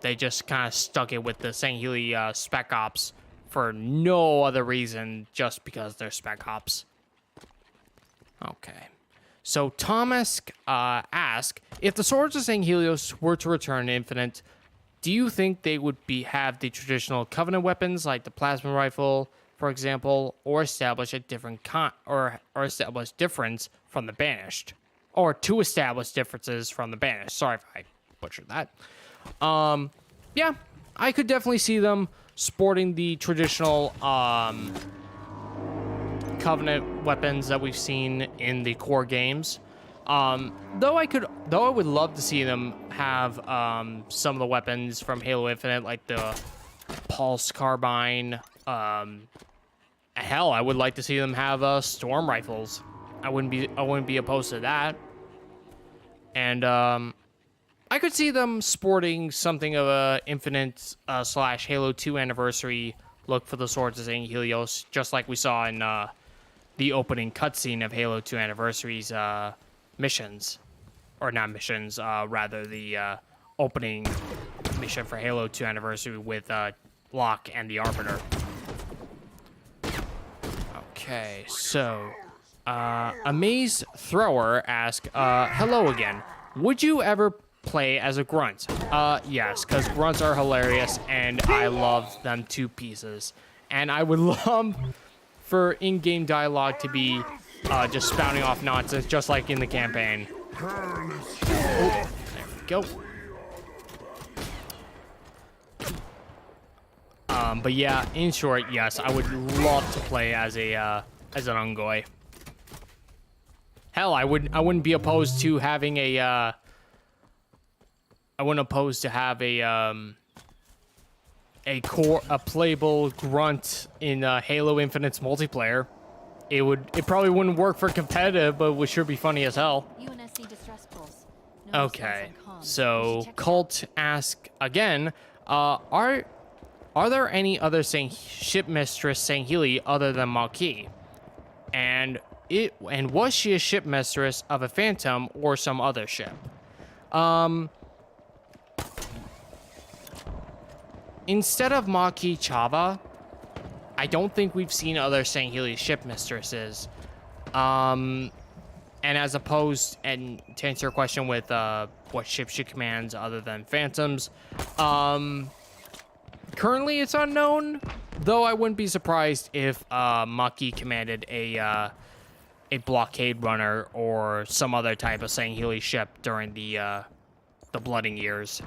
Speaker 1: they just kind of stuck it with the Healy Spec Ops for no other reason, just because they're Spec Ops. Okay. So Thomas asked, if the Swords of St. Helios were to return to Infinite, do you think they would have the traditional Covenant weapons like the plasma rifle, for example, or establish a different or establish difference from the Banished, or to establish differences from the Banished? Sorry if I butchered that. Yeah, I could definitely see them sporting the traditional Covenant weapons that we've seen in the core games. Though I would love to see them have some of the weapons from Halo Infinite, like the Pulse Carbine. Hell, I would like to see them have storm rifles. I wouldn't be opposed to that. And I could see them sporting something of a Infinite / Halo 2 anniversary look for the Swords of St. Helios, just like we saw in the opening cutscene of Halo 2 Anniversary's missions. Or not missions, rather the opening mission for Halo 2 Anniversary with Locke and the Arbiter. Okay, so Amaze Thrower asks, hello again. Would you ever play as a grunt? Yes, because grunts are hilarious and I love them to pieces. And I would love for in-game dialogue to be just spouting off nonsense, just like in the campaign. Oh, there we go. But yeah, in short, yes, I would love to play as an Ungoy. Hell, I wouldn't be opposed to having a playable grunt in Halo Infinite's multiplayer. It probably wouldn't work for competitive, but would sure be funny as hell. Okay, so Cult asks again, are there any other shipmistress St. Healy other than Maquis? And was she a shipmistress of a Phantom or some other ship? Instead of Maquis Chava, I don't think we've seen other St. Healy shipmistresses. And as opposed, and to answer your question with what ship she commands other than Phantoms, currently it's unknown, though I wouldn't be surprised if Maquis commanded a blockade runner or some other type of St. Healy ship during the Blooding Years.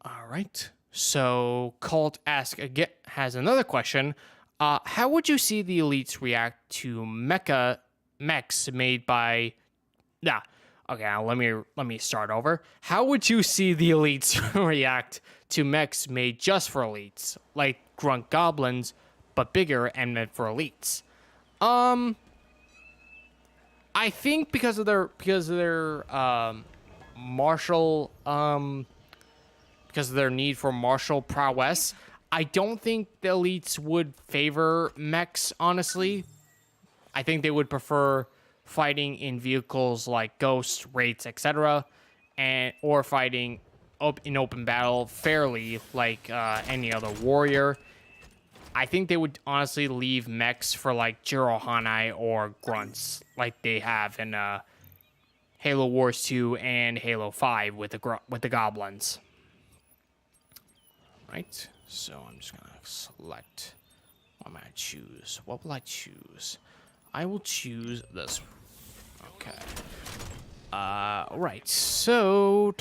Speaker 1: All right. So Cult has another question. How would you see the elites react to mechs made by? Nah. Okay. Now let me start over. How would you see the elites react to mechs made just for elites, like grunt goblins, but bigger and meant for elites? I think because of their martial because of their need for martial prowess, I don't think the elites would favor mechs, honestly. I think they would prefer fighting in vehicles like ghosts, wraiths, etc., or fighting in open battle fairly like any other warrior. I think they would honestly leave mechs for like Jirohanai or grunts, like they have in Halo Wars 2 and Halo 5 with the goblins. Right, so I'm just gonna select. What am I gonna choose? What will I choose? I will choose this. Okay. Right. So,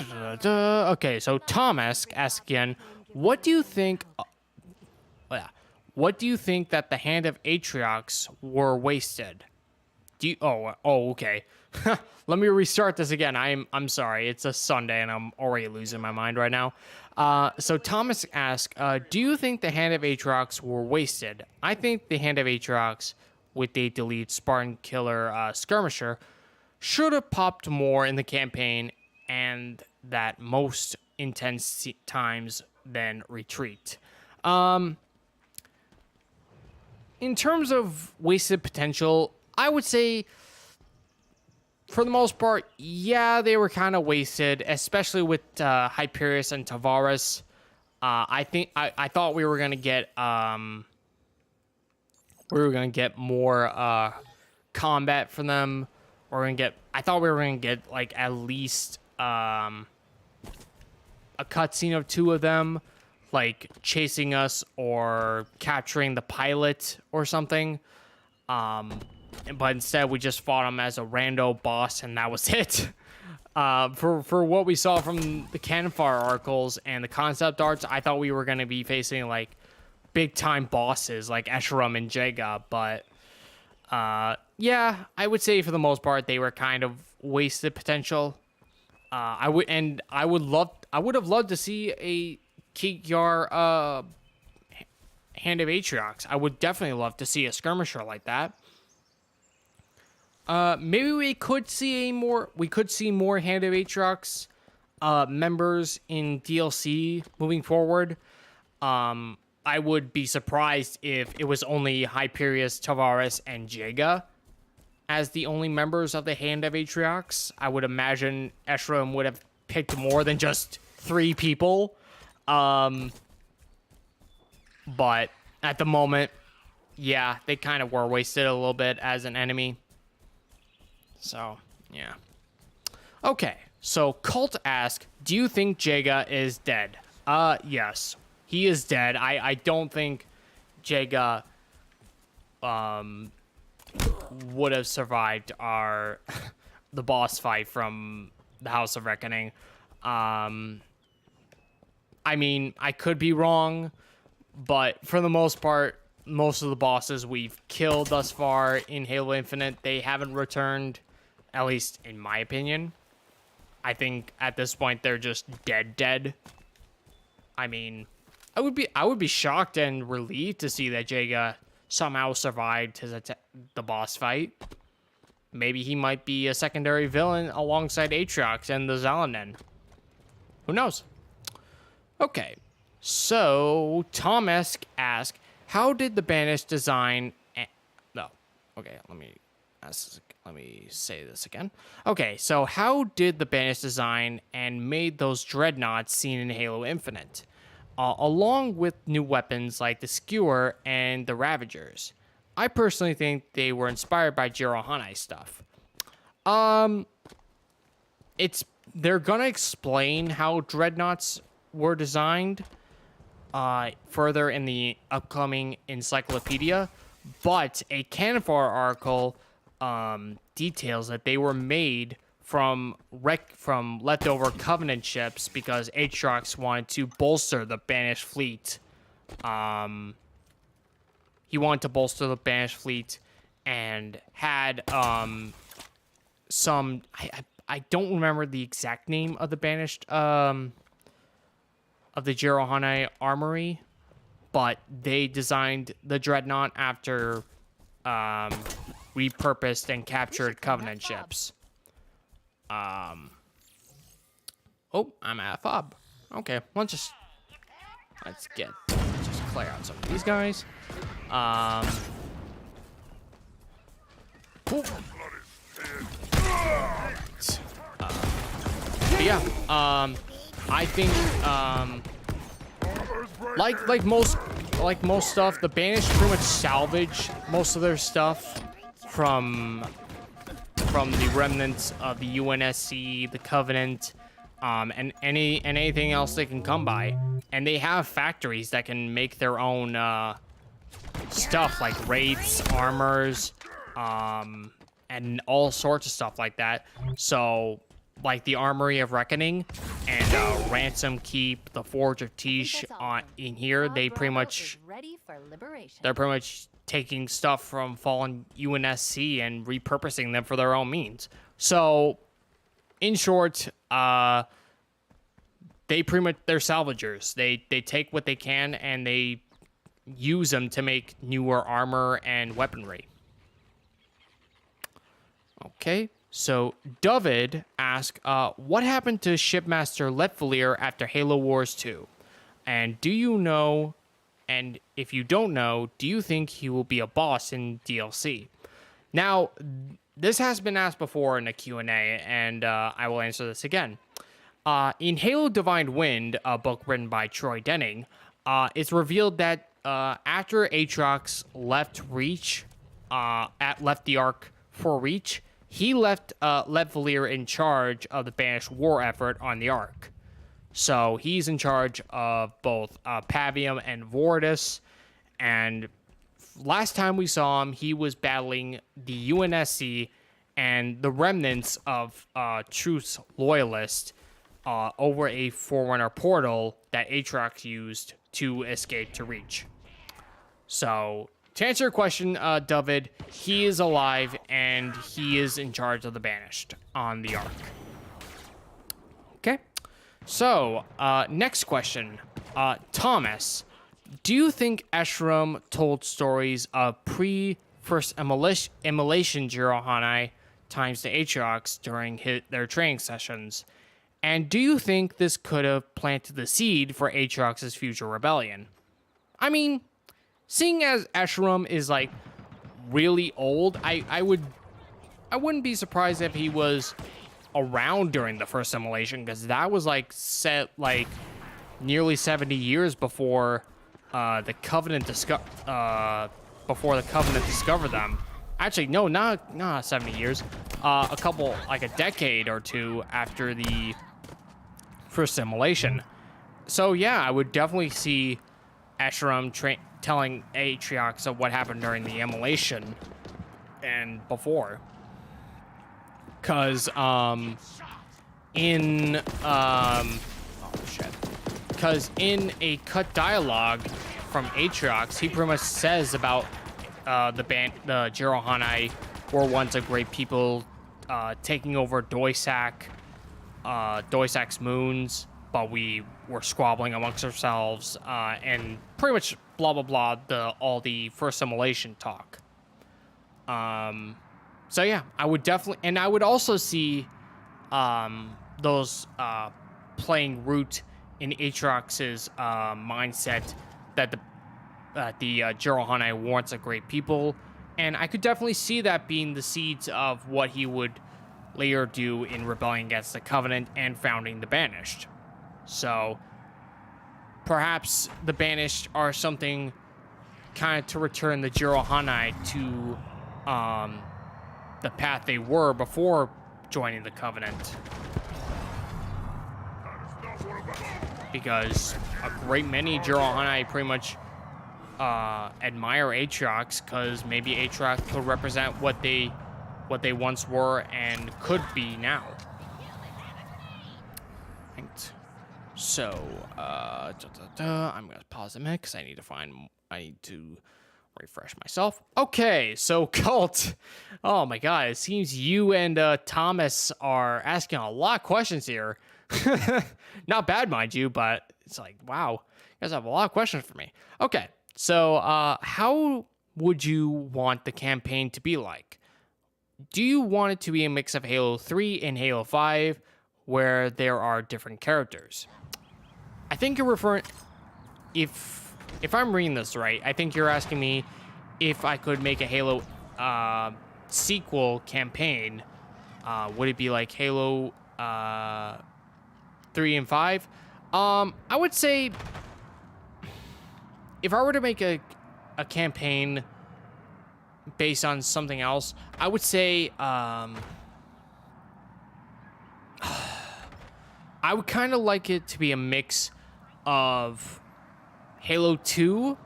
Speaker 1: okay. So Thomas asks again, what do you think? What do you think that the hand of Atriox were wasted? Do you, oh, okay. Let me restart this again. I'm sorry. It's a Sunday and I'm already losing my mind right now. So Thomas asked, do you think the Hand of Aatrox were wasted? I think the Hand of Aatrox with the delete Spartan Killer Skirmisher should have popped more in the campaign and that most intense times than retreat. In terms of wasted potential, I would say for the most part, yeah, they were kind of wasted, especially with Hyperius and Tavares. I thought we were gonna get more combat from them. I thought we were gonna get like at least a cutscene of 2 of them, like chasing us or capturing the pilot or something. But instead we just fought him as a rando boss and that was it. For what we saw from the Canon Fire articles and the concept arts, I thought we were going to be facing like big time bosses like Escharum and Jega, but yeah, I would say for the most part they were kind of wasted potential. I would have loved to see a Healy Hand of Aatrox. I would definitely love to see a skirmisher like that. Maybe we could see more Hand of Aatrox members in DLC moving forward. I would be surprised if it was only Hyperius, Tavares, and Jega as the only members of the Hand of Aatrox. I would imagine Escharum would have picked more than just 3 people. But at the moment, yeah, they kind of were wasted a little bit as an enemy. So, yeah. Okay, so Cult asked, do you think Jega is dead? Yes, he is dead. I don't think Jega would have survived the boss fight from the House of Reckoning. I mean, I could be wrong, but for the most part, most of the bosses we've killed thus far in Halo Infinite, they haven't returned. At least in my opinion. I think at this point they're just dead. I mean, I would be shocked and relieved to see that Jega somehow survived the boss fight. Maybe he might be a secondary villain alongside Aatrox and the Zalanen. Who knows? Okay, so Thomas asked, how did the Banished design... Let me say this again. Okay, so how did the Banished design and made those dreadnoughts seen in Halo Infinite, along with new weapons like the Skewer and the Ravagers? I personally think they were inspired by Jirohanai stuff. They're gonna explain how dreadnoughts were designed further in the upcoming encyclopedia, but a Canon Fire article details that they were made from leftover Covenant ships because Aatrox wanted to bolster the Banished fleet. He wanted to bolster the Banished fleet and had some I don't remember the exact name of the Banished of the Jirohanai armory, but they designed the Dreadnought after repurposed and captured Covenant ships. Oh, I'm at a fob. Okay, let's just clear out some of these guys. Cool. But yeah, I think like most stuff, the Banished pretty much salvage most of their stuff from the remnants of the UNSC, the Covenant, and anything else they can come by. And they have factories that can make their own stuff like wraiths, armors, and all sorts of stuff like that. So, like the Armory of Reckoning and Ransom Keep, the Forge of Tish in here, they're pretty much taking stuff from fallen UNSC and repurposing them for their own means. So, in short, they're salvagers. They take what they can and they use them to make newer armor and weaponry. Okay, so David asked, what happened to Shipmaster Valer after Halo Wars 2? And do you know, and if you don't know, do you think he will be a boss in DLC? Now, this has been asked before in a Q&A, and I will answer this again. In Halo Divine Wind, a book written by Troy Denning, it's revealed that after Aatrox left Reach, left the Ark for Reach, he left Valer in charge of the Banished War effort on the Ark. So he's in charge of both Pavium and Vordis, and last time we saw him, he was battling the UNSC and the remnants of Truth's loyalists over a Forerunner portal that Aatrox used to escape to Reach. So, to answer your question, David, he is alive and he is in charge of the Banished on the Ark. Okay. So, next question. Thomas, do you think Escharum told stories of pre-first immolation Jirohanai times to Aatrox during their training sessions? And do you think this could have planted the seed for Aatrox's future rebellion? I mean, seeing as Escharum is like really old, I wouldn't be surprised if he was around during the first immolation, because that was nearly 70 years before the Covenant discovered them. Actually, no, not 70 years. A decade or two after the first immolation. So yeah, I would definitely see Escharum telling Aatrox of what happened during the immolation and before. Because in in a cut dialogue from Aatrox, he pretty much says about the Jirohanai were once a great people, taking over Doisak's moons, but we were squabbling amongst ourselves, and pretty much blah blah blah, all the first immolation talk. So yeah, I would definitely, and I would also see those playing root in Aatrox's mindset that the Jirohanai warrants a great people, and I could definitely see that being the seeds of what he would later do in rebelling against the Covenant and founding the Banished. So perhaps the Banished are something kind of to return the Jirohanai to the path they were before joining the Covenant. Because a great many Jirohanai pretty much admire Aatrox, because maybe Aatrox could represent what they once were and could be now. Right. So, I'm gonna pause a minute because I need to refresh myself. Okay, so Cult. Oh my god, it seems you and Thomas are asking a lot of questions here. Not bad, mind you, but it's like, wow, you guys have a lot of questions for me. Okay, so how would you want the campaign to be like? Do you want it to be a mix of Halo 3 and Halo 5, where there are different characters? I think you're referring, if I'm reading this right, I think you're asking me if I could make a Halo sequel campaign. Would it be like Halo 3 and 5? I would say if I were to make a campaign based on something else, I would say I would kind of like it to be a mix of Halo 2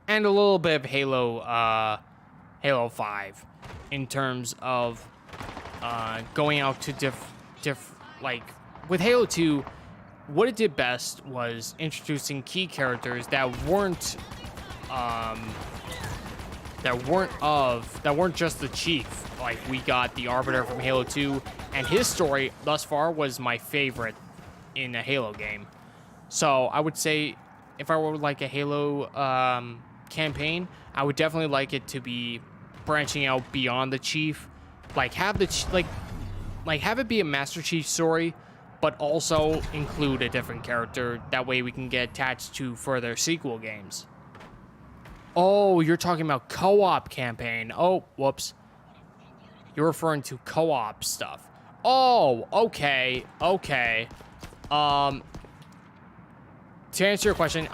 Speaker 1: and a little bit of Halo 5 in terms of going out to like with Halo 2, what it did best was introducing key characters that weren't that weren't just the Chief. Like, we got the Arbiter from Halo 2, and his story thus far was my favorite in a Halo game. So I would say if I were like a Halo campaign, I would definitely like it to be branching out beyond the Chief. Like, have it be a Master Chief story, but also include a different character. That way we can get attached to further sequel games. Oh, you're talking about co-op campaign. Oh, whoops. You're referring to co-op stuff. Oh, okay. To answer your question,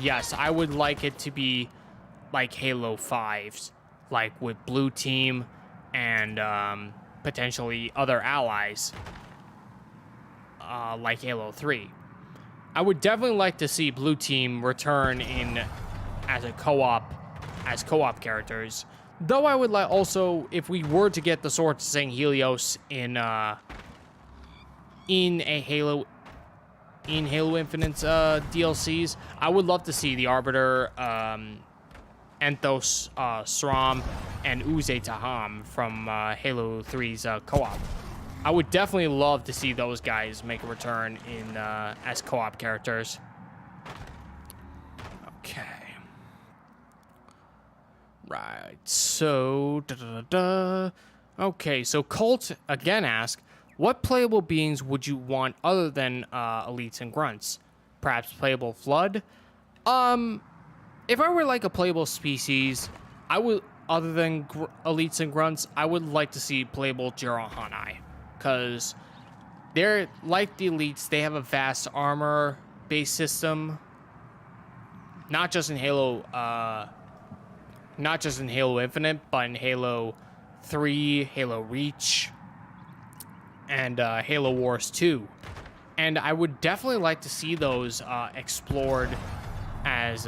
Speaker 1: yes, I would like it to be like Halo 5's, like with Blue Team and potentially other allies, like Halo 3. I would definitely like to see Blue Team return in as co-op characters. Though I would like also, if we were to get the Sword to Sing Helios in Halo Infinite's DLCs, I would love to see the Arbiter, Enthos, Sram, and Uze Taham from Halo 3's co-op. I would definitely love to see those guys make a return in as co-op characters. Okay. Right, so okay, so Colt again asks, what playable beings would you want other than elites and grunts? Perhaps playable Flood? If I were like a playable species, I would, other than elites and grunts, I would like to see playable Jirohanai, because they're like the elites. They have a vast armor-based system, not just in Halo Infinite, but in Halo 3, Halo Reach, and Halo Wars 2. And I would definitely like to see those explored as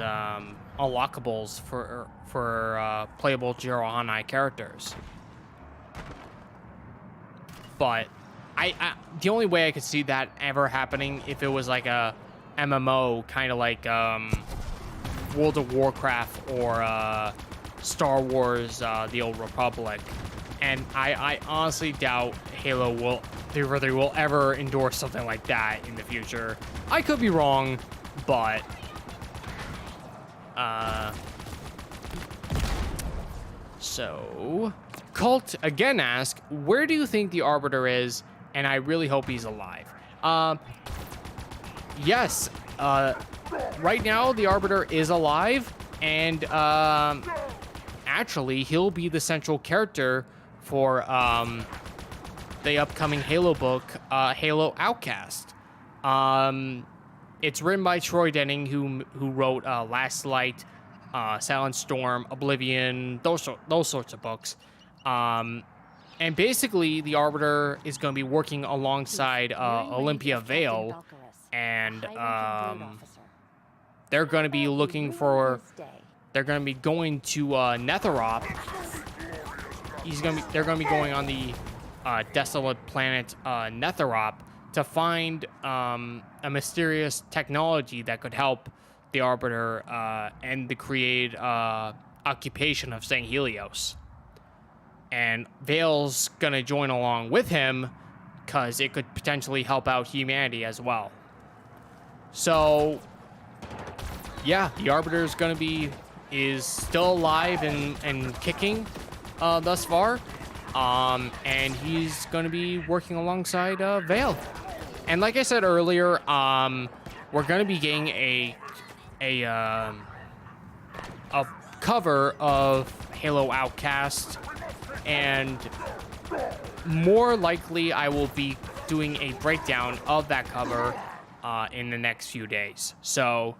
Speaker 1: unlockables for playable Jirohanai characters. But the only way I could see that ever happening if it was like a MMO, kind of like World of Warcraft or Star Wars, The Old Republic. And I honestly doubt Halo 3 will ever endorse something like that in the future. I could be wrong, but so Cult again asks, where do you think the Arbiter is? And I really hope he's alive. Yes, right now the Arbiter is alive, and actually he'll be the central character for the upcoming Halo book, Halo Outcast. It's written by Troy Denning, who wrote Last Light, Silent Storm, Oblivion, those sorts of books. And basically, the Arbiter is going to be working alongside Olympia Vale, and they're going to be looking for. They're going to be going to Netherop. They're going to be going on the desolate planet Netherop to find a mysterious technology that could help the Arbiter end the created occupation of St. Helios. And Vale's gonna join along with him because it could potentially help out humanity as well. So, yeah, the Arbiter is still alive and kicking thus far. And he's gonna be working alongside Vale. And like I said earlier, we're gonna be getting a cover of Halo Outcast, and more likely I will be doing a breakdown of that cover in the next few days. So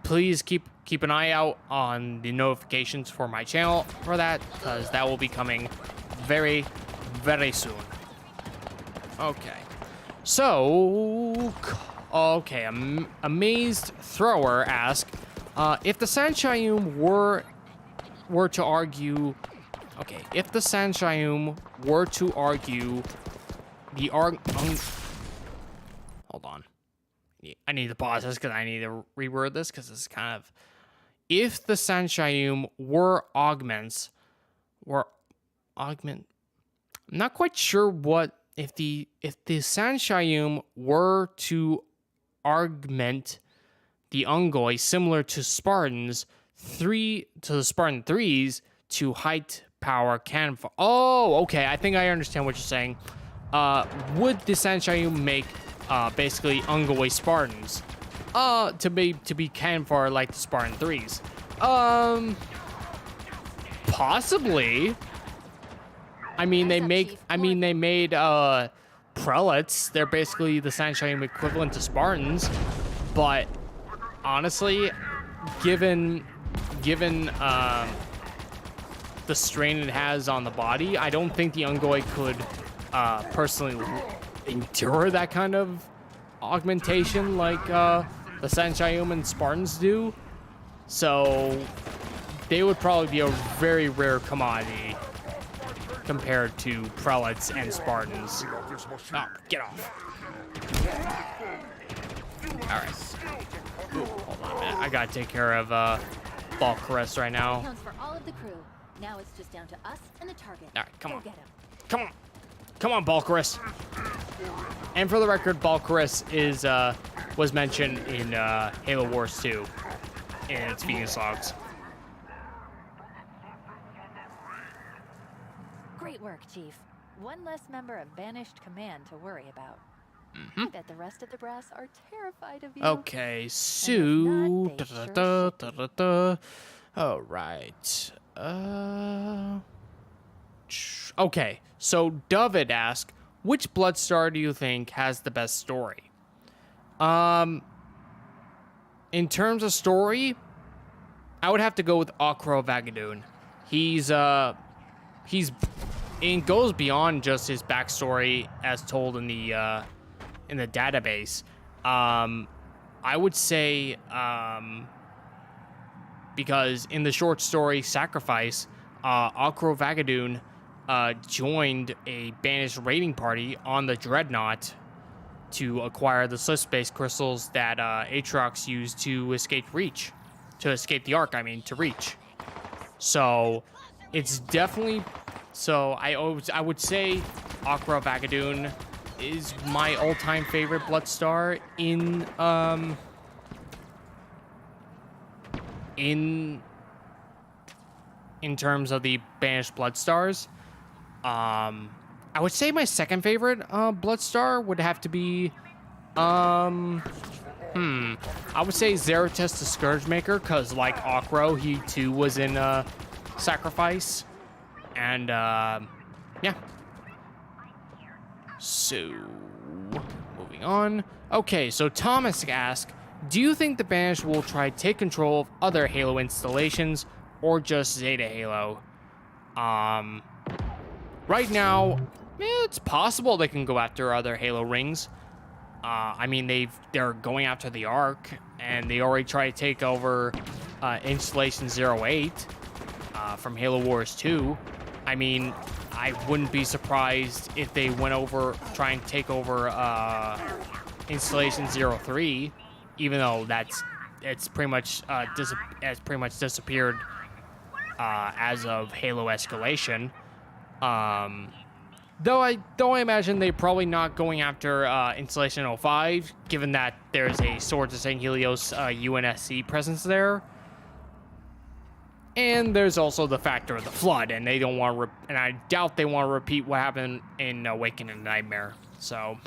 Speaker 1: please keep an eye out on the notifications for my channel for that, because that will be coming very, very soon. Okay. So, okay, Amazed Thrower asks, if the Sanshayum were to argue, if the Sanshayum were to argue hold on. I need to pause this because I need to reword this because it's kind of, if the Sanshayum were augment. I'm not quite sure what if the Sanshayum were to augment the Ungoi similar to Spartans the Spartan 3s to height power cannon. Oh, okay. I think I understand what you're saying. Would the Sanshayum make basically Ungoi Spartans to be cannon fire like the Spartan 3s? Possibly. I mean, they made prelates. They're basically the Sanshayum equivalent to Spartans, but honestly, given the strain it has on the body, I don't think the Ungoi could personally endure that kind of augmentation like the Sanshayum and Spartans do. So they would probably be a very rare commodity compared to prelates and Spartans. Oh, get off. All right. Ooh, hold on a minute. I gotta take care of Balcaress right now.
Speaker 2: Counts for all of the crew. Now it's just down to us and the target.
Speaker 1: All right, come on.
Speaker 2: Go get him.
Speaker 1: Come on. Come on, Balcaress. And for the record, Balcaress was mentioned in Halo Wars 2 in its Venus logs.
Speaker 2: Great work, Chief. One less member of Banished Command to worry about.
Speaker 1: Mm-hmm.
Speaker 2: I bet the rest of the brass are terrified of you.
Speaker 1: Okay, so... All right. Okay, so David asked, which Bloodstar do you think has the best story? In terms of story, I would have to go with Akro Vagadoon. It goes beyond just his backstory as told in the database. I would say because in the short story Sacrifice, Akro Vagadoon joined a banished raiding party on the Dreadnought to acquire the Swift Space crystals that Aatrox used to escape the Ark. To reach. So it's definitely. So I would say Akro Vagadoon is my all-time favorite Bloodstar in terms of the banished Bloodstars. I would say my second favorite Bloodstar would have to be I would say Zeratus the Scourgemaker, because like Akro, he too was in Sacrifice. And yeah. So moving on. Okay, so Thomas asked, do you think the Banished will try to take control of other Halo installations or just Zeta Halo? Right now, it's possible they can go after other Halo rings. They're going after the Ark, and they already tried to take over Installation 08 from Halo Wars 2. I wouldn't be surprised if they went over trying to take over Installation 03, even though it's pretty much disappeared as of Halo Escalation. Though I imagine they're probably not going after Installation 05, given that there's a Swords of St. Helios UNSC presence there. And there's also the factor of the Flood, and they don't want to, and I doubt they want to repeat what happened in Awakening Nightmare. So,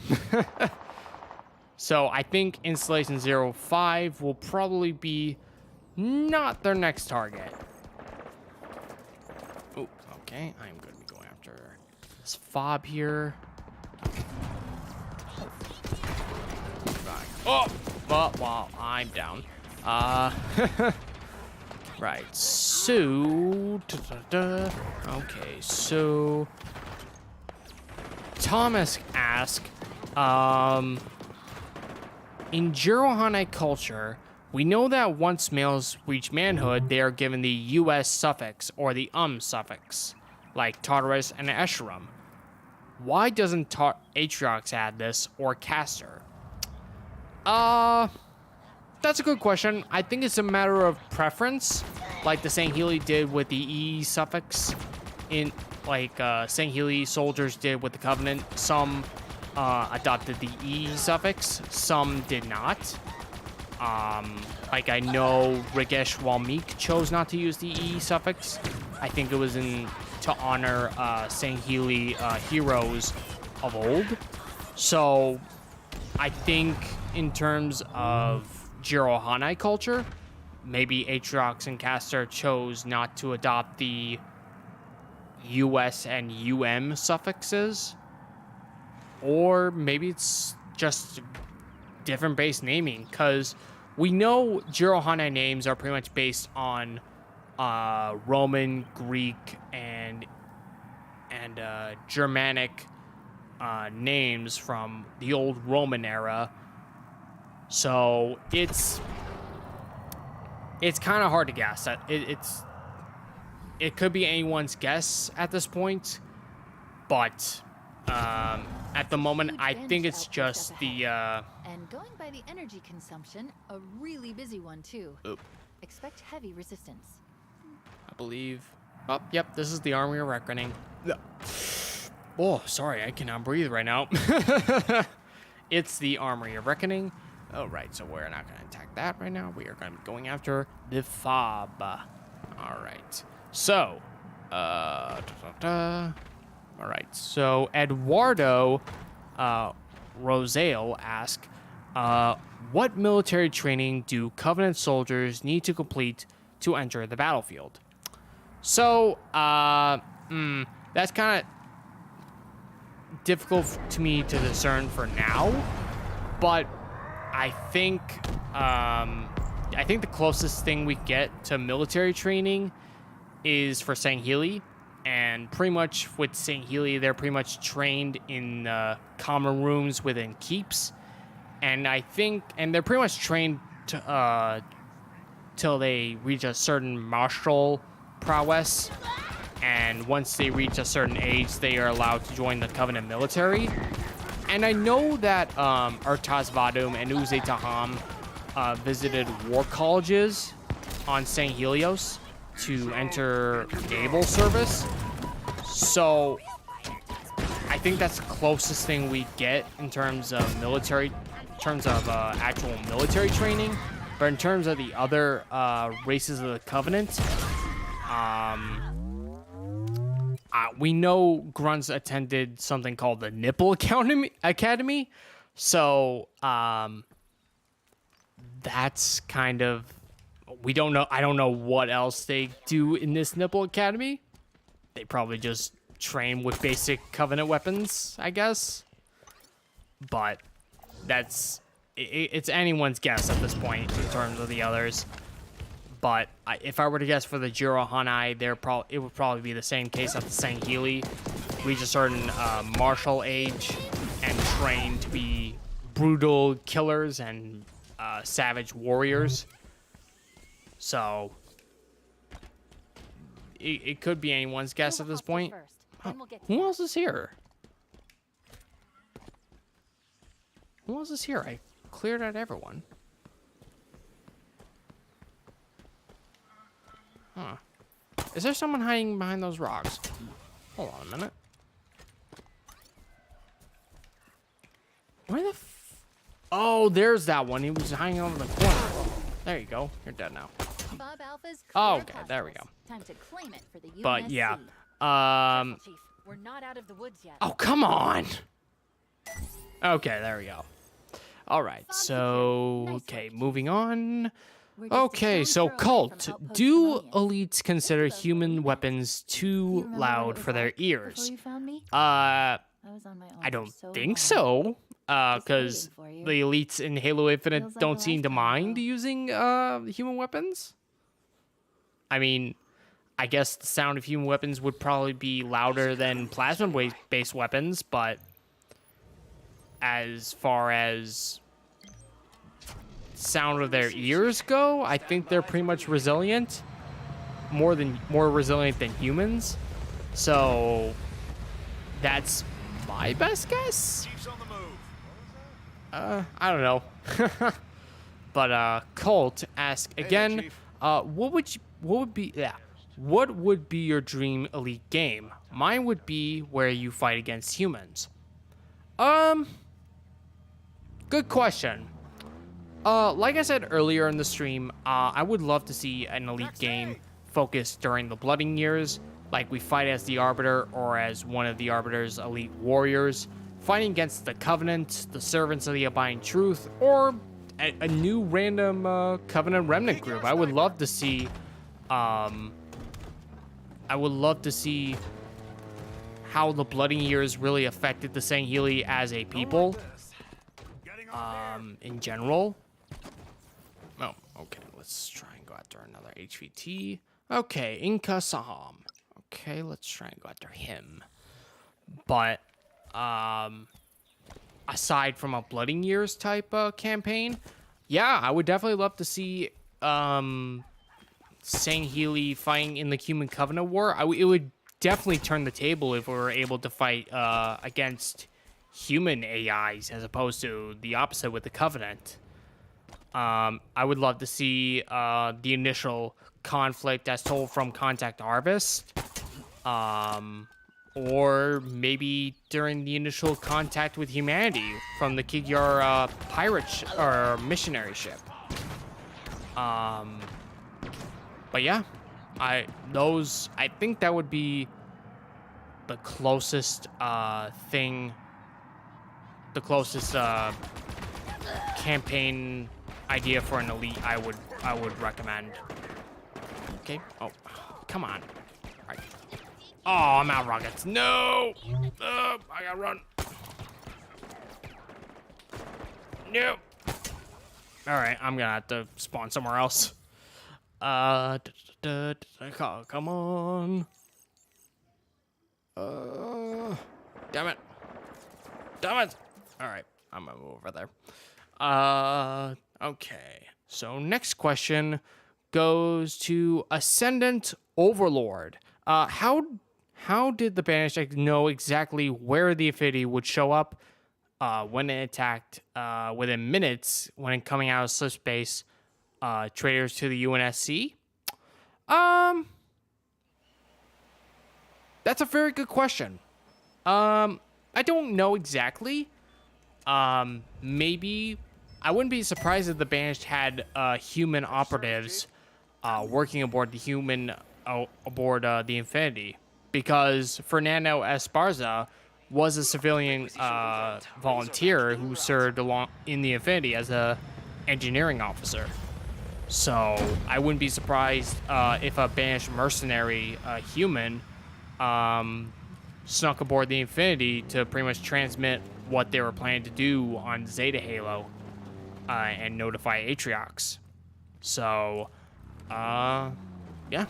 Speaker 1: so I think Installation 05 will probably be not their next target. Oh, okay, I'm going to be going after this fob here. Oh, well, I'm down. Right, so, okay, so, Thomas asked, in Jerohanite culture, we know that once males reach manhood, they are given the US suffix, or the suffix, like Tartarus and Escharum. Why doesn't Aatrox add this, or Castor? That's a good question. I think it's a matter of preference, like the Healy did with the E suffix in, like, Healy soldiers did with the Covenant. Some adopted the E suffix, some did not. Like, I know Ragesh Walmeek chose not to use the E suffix. I think it was to honor Healy heroes of old. So I think in terms of Jiro Hanai culture, maybe Aatrox and Caster chose not to adopt the US and UM suffixes. Or maybe it's just different base naming, because we know Jiro Hanai names are pretty much based on Roman, Greek, and Germanic names from the old Roman era. So it's kind of hard to guess. It could be anyone's guess at this point, but at the moment, I think it's just the
Speaker 2: and going by the energy consumption, a really busy one too.
Speaker 1: Oop.
Speaker 2: Expect heavy resistance.
Speaker 1: I believe. Oh, yep, this is the Army of Reckoning. Oh, sorry, I cannot breathe right now. It's the Armory of Reckoning. All right, so we're not going to attack that right now. We are going to be going after the Fob. All right. So, all right. So, Eduardo Rosale asks, what military training do Covenant soldiers need to complete to enter the battlefield? So, that's kind of difficult to me to discern for now, but I think the closest thing we get to military training is for Healy, and pretty much with Healy, they're pretty much trained in common rooms within keeps, and they're pretty much trained till they reach a certain martial prowess, and once they reach a certain age, they are allowed to join the Covenant military. And I know that Urtaz Vadum and Uze Taham visited war colleges on St. Helios to enter naval service. So I think that's the closest thing we get in terms of actual military training. But in terms of the other races of the Covenant, we know Grunts attended something called the Nipple Academy. So that's kind of, we don't know. I don't know what else they do in this Nipple Academy. They probably just train with basic Covenant weapons, I guess. But it's anyone's guess at this point in terms of the others. But if I were to guess for the Jiro Hanai, it would probably be the same case at the St. Healy. Reach a certain martial age and train to be brutal killers and savage warriors. So it could be anyone's guess at this point. Who else is here? Who else is here? I cleared out everyone. Huh. Is there someone hiding behind those rocks? Hold on a minute. Where the Oh, there's that one. He was hanging over the corner. There you go. You're dead now.
Speaker 2: Bob Alpha's
Speaker 1: Oh, okay. There we go.
Speaker 2: Time to claim it for the UNSC.
Speaker 1: But yeah.
Speaker 3: Careful, Chief. We're not out of the woods yet.
Speaker 1: Oh, come on. Okay, there we go. All right. So, okay, moving on. Okay, so Cult. Do elites consider human weapons too loud for their ears? I don't think so. Because the elites in Halo Infinite don't seem to mind using human weapons. I mean, I guess the sound of human weapons would probably be louder than plasma-based weapons, but as far as sound of their ears go, I think they're pretty much resilient, more resilient than humans. So that's my best guess. I don't know. But Colt asks again, what would be your dream elite game? Mine would be where you fight against humans. Good question. Like I said earlier in the stream, I would love to see an elite game focused during the Blooding Years, like we fight as the Arbiter or as one of the Arbiter's elite warriors, fighting against the Covenant, the Servants of the Abiding Truth, or a new random Covenant Remnant group. I would love to see, how the Blooding Years really affected the Sangheili as a people, in general. Oh, okay, let's try and go after another HVT. Okay, Inka Saham. Okay, let's try and go after him. But, aside from a Blooding Years type campaign, yeah, I would definitely love to see Sangheili fighting in the Human Covenant War. It would definitely turn the table if we were able to fight against human AIs as opposed to the opposite with the Covenant. I would love to see the initial conflict as told from Contact Harvest, or maybe during the initial contact with humanity from the Kigyar pirate or missionary ship. But yeah, I think that would be the closest campaign idea for an elite I would recommend. Okay. Oh, come on. All right. Oh, I'm out of rockets. No. I gotta run. No. All right, I'm gonna have to spawn somewhere else. Come on. Damn it. Damn it. All right, I'm gonna move over there. Okay. So next question goes to Ascendant Overlord. How did the Banished know exactly where the Affinity would show up when it attacked within minutes when coming out of slip space traders to the UNSC? That's a very good question. I don't know exactly. Maybe I wouldn't be surprised if the Banished had human operatives working aboard the Infinity, because Fernando Esparza was a civilian volunteer who served along in the Infinity as a engineering officer. So I wouldn't be surprised if a Banished mercenary human snuck aboard the Infinity to pretty much transmit what they were planning to do on Zeta Halo and notify Atriox. So, yeah,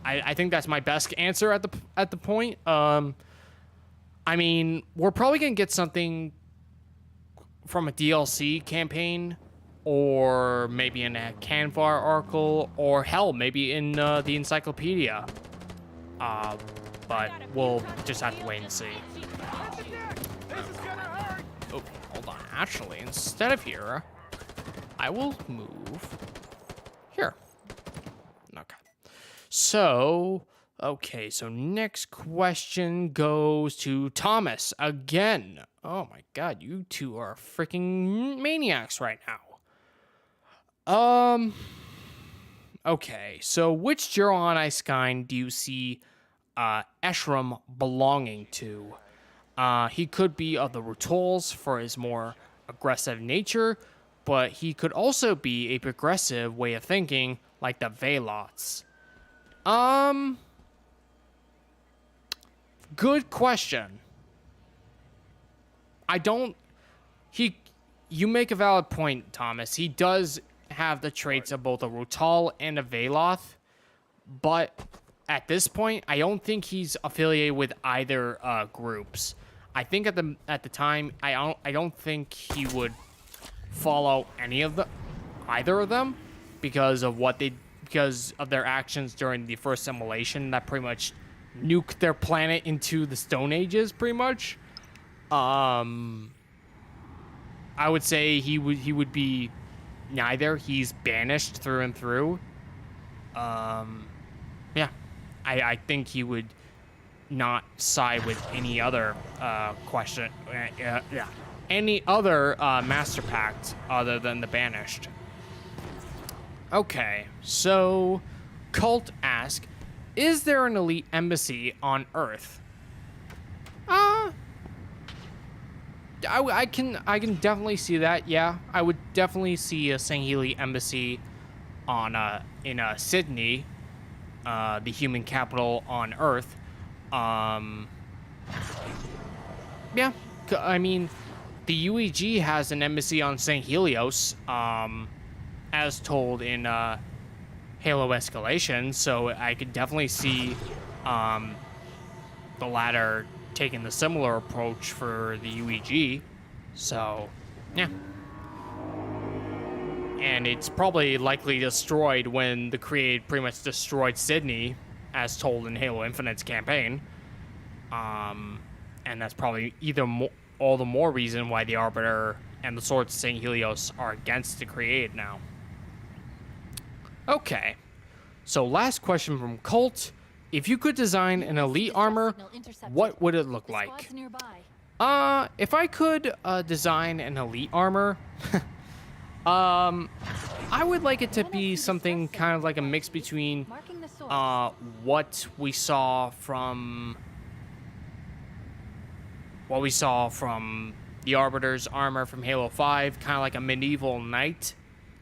Speaker 1: I think that's my best answer at the point. I mean, we're probably gonna get something from a DLC campaign, or maybe in a Canvar article, or hell, maybe in the encyclopedia. But we'll just have to wait and see. Oh, hold on. Actually, instead of here, I will move here. Okay. So, okay. So next question goes to Thomas again. Oh my God, you two are freaking maniacs right now. Okay. So which Jero Icekind do you see Eshram belonging to? He could be of the Rutols for his more aggressive nature, but he could also be a progressive way of thinking, like the Velots. Good question. You make a valid point, Thomas. He does have the traits of both a Rutol and a Veloth, but at this point, I don't think he's affiliated with either groups. I think at the time, I don't think he would follow either of them because of their actions during the first assimilation that pretty much nuked their planet into the Stone Ages, pretty much. I would say he would be neither. He's banished through and through. Yeah, I think he would not side with any other any other Master Pact other than the banished. Okay, so Cult asks, is there an elite embassy on Earth? I can definitely see that. Yeah, I would definitely see a Sangheili embassy on in Sydney, the human capital on Earth. Yeah, I mean, the UEG has an embassy on St. Helios, as told in Halo Escalation, so I could definitely see the latter taking the similar approach for the UEG. So, yeah. And it's probably likely destroyed when the Create pretty much destroyed Sydney, as told in Halo Infinite's campaign. And that's probably all the more reason why the Arbiter and the Swords of St. Helios are against the Create now. Okay. So last question from Colt. If you could design an elite armor, what would it look like? If I could design an elite armor, I would like it to be something kind of like a mix between what we saw from the Arbiter's armor from Halo 5, kind of like a medieval knight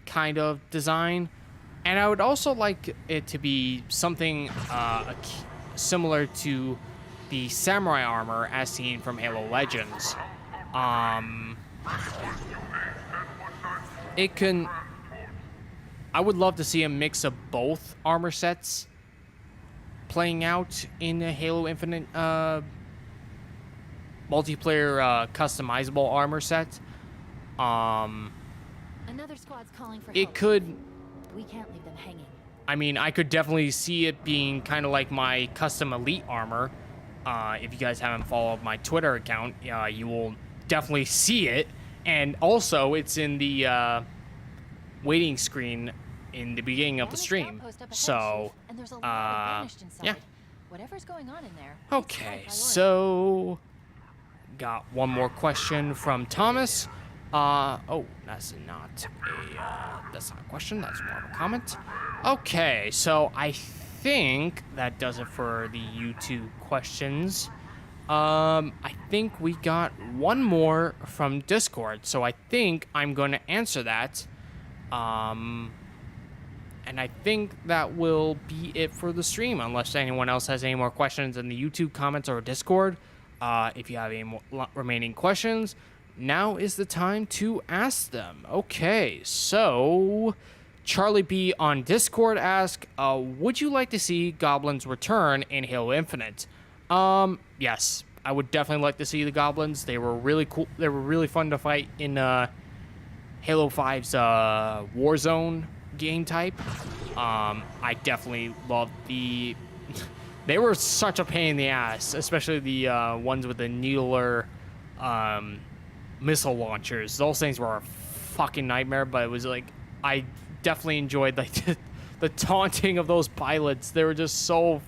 Speaker 1: kind of design. And I would also like it to be something similar to the samurai armor as seen from Halo Legends. I would love to see a mix of both armor sets playing out in a Halo Infinite multiplayer customizable armor set.
Speaker 2: Another squad's calling for
Speaker 1: it
Speaker 2: help.
Speaker 1: could.
Speaker 2: We can't leave them hanging.
Speaker 1: I mean, I could definitely see it being kind of like my custom elite armor. If you guys haven't followed my Twitter account, you will definitely see it. And also, it's in the waiting screen in the beginning of the stream. So, yeah.
Speaker 2: Whatever's going on in there.
Speaker 1: Okay, so got one more question from Thomas. Oh, that's not a question. That's more of a comment. Okay, so I think that does it for the YouTube questions. I think we got one more from Discord, so I think I'm going to answer that. And I think that will be it for the stream, unless anyone else has any more questions in the YouTube comments or Discord. If you have any more remaining questions, now is the time to ask them. Okay, so Charlie B on Discord asked, would you like to see goblins return in Halo Infinite? Yes, I would definitely like to see the goblins. They were really cool. They were really fun to fight in Halo 5's Warzone game type. I definitely loved the... They were such a pain in the ass, especially the ones with the needler missile launchers. Those things were a fucking nightmare, but it was like, I definitely enjoyed like the taunting of those pilots. They were just so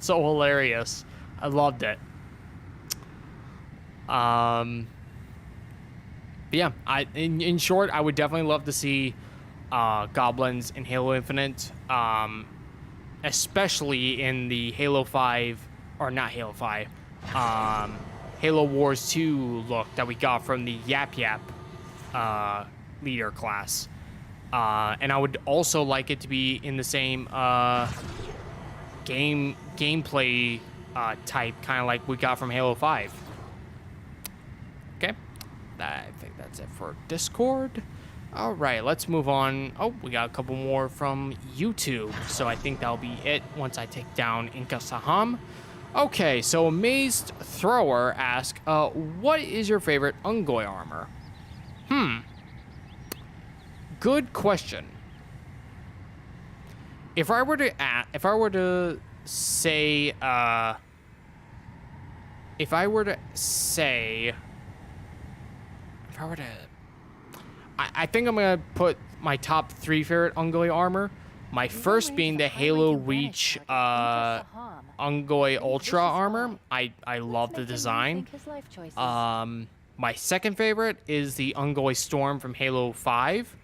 Speaker 1: hilarious. I loved it. But yeah, in short, I would definitely love to see goblins in Halo Infinite, especially in the Halo 5, or not Halo 5, Halo Wars 2 look that we got from the Yap Yap leader class. And I would also like it to be in the same gameplay type, kind of like we got from Halo 5. Okay, I think that's it for Discord. All right, let's move on. Oh, we got a couple more from YouTube, so I think that'll be it once I take down Inka Saham. Okay, so Amazed Thrower asks, what is your favorite Ungoy armor? Good question. If I were to say I think I'm gonna put my top 3 favorite Ungoi armor. My first being the Halo Reach Ungoi Ultra armor. I love the design. My second favorite is the Ungoi Storm from Halo 5.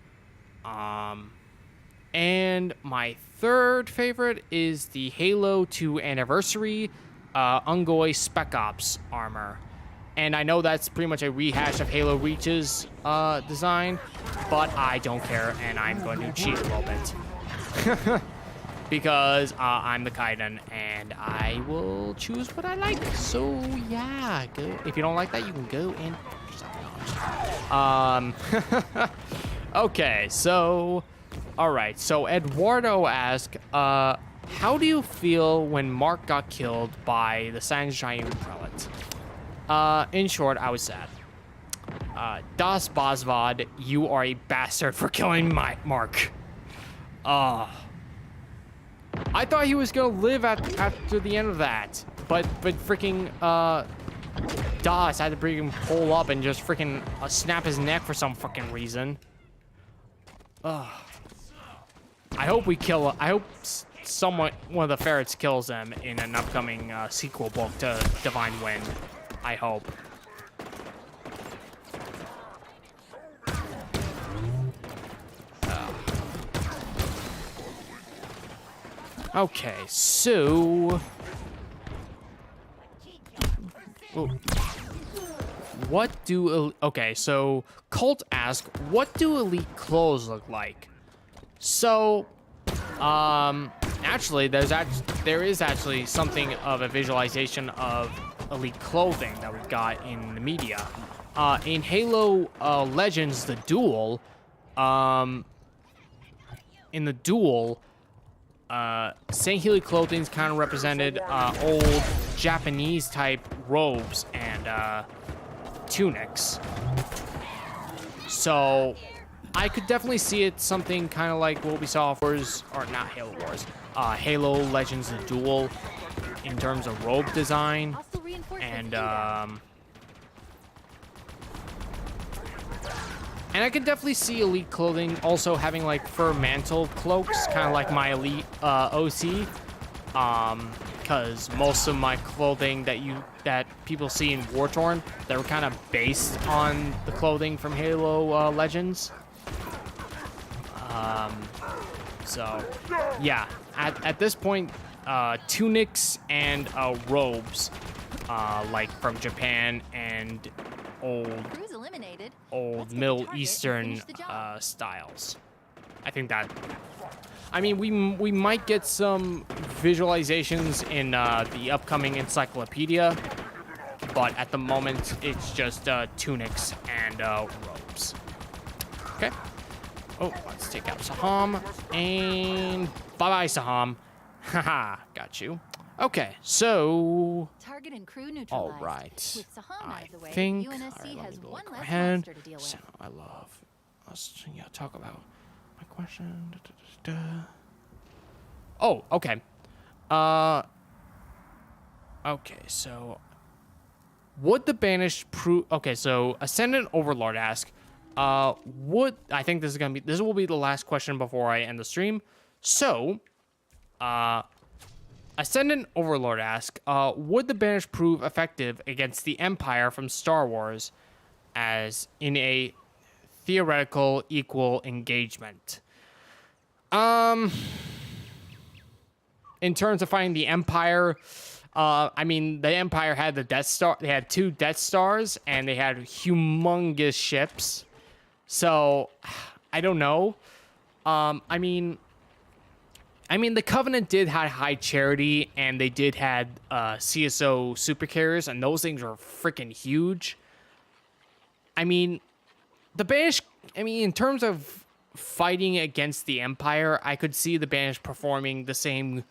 Speaker 1: And my third favorite is the Halo 2 Anniversary Ungoi Spec Ops armor. And I know that's pretty much a rehash of Halo Reach's design, but I don't care, and I'm going to cheat a little bit. Because I'm the Kaidon, and I will choose what I like. So, yeah, go. If you don't like that, you can go and... Okay, so... Alright, so Eduardo asked, how do you feel when Mark got killed by the Sanjayun Prelate? In short, I was sad. Das Bosvad, you are a bastard for killing my Mark. I thought he was gonna live after the end of that, but freaking Das had to bring him pull up and just freaking snap his neck for some fucking reason. I hope I hope one of the ferrets kills them in an upcoming sequel book to Divine Wind. I hope. Okay, so... What do... Okay, so Colt asked, what do elite clothes look like? So, actually, there is actually something of a visualization of elite clothing that we got in the media. In Halo Legends, the duel, in the duel, St. Healy clothing is kind of represented old Japanese type robes and tunics. So I could definitely see it something kind of like what we saw for Halo Wars, Halo Legends: The Duel, in terms of robe design, and I could definitely see elite clothing also having like fur mantle cloaks, kind of like my elite OC. Because most of my clothing that people see in War Torn, they were kind of based on the clothing from Halo Legends. So yeah, at this point, tunics and robes, like from Japan and old Middle Eastern styles. I think that. I mean, we might get some visualizations in the upcoming encyclopedia, but at the moment it's just tunics and robes. Okay. Oh, let's take out Saham and bye-bye, Saham. Haha, got you. Okay, so
Speaker 2: target and crew neutralized.
Speaker 1: All right.
Speaker 2: With Saham out of the way,
Speaker 1: think.
Speaker 2: UNSC has one less
Speaker 1: ahead.
Speaker 2: monster to deal with.
Speaker 1: So let's talk about my question. Oh, okay. Okay, so would the banished prove? Okay, so Ascendant Overlord asks, I think this will be the last question before I end the stream. So, Ascendant Overlord asks, would the banish prove effective against the Empire from Star Wars as in a theoretical equal engagement? In terms of fighting the Empire, I mean, the Empire had the Death Star. They had 2 Death Stars, and they had humongous ships. So, I don't know. I mean, the Covenant did have high charity, and they did had CSO supercarriers, and those things were freaking huge. I mean, the Banish. I mean, in terms of fighting against the Empire, I could see the Banish performing the same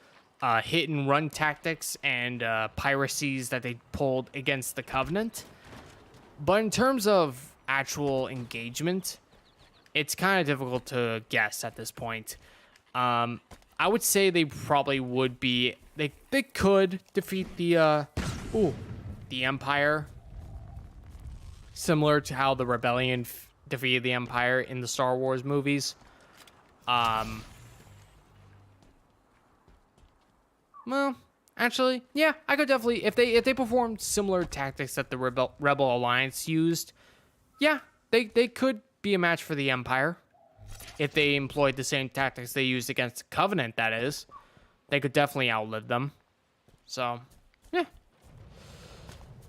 Speaker 1: hit and run tactics and piracies that they pulled against the Covenant. But in terms of actual engagement, it's kind of difficult to guess at this point. I would say they probably would be. They could defeat the Empire, similar to how the Rebellion defeated the Empire in the Star Wars movies. Well, actually, yeah, I could definitely, if they performed similar tactics that the Rebel Alliance used, yeah, they could be a match for the Empire. If they employed the same tactics they used against the Covenant, that is, they could definitely outlive them. So, yeah.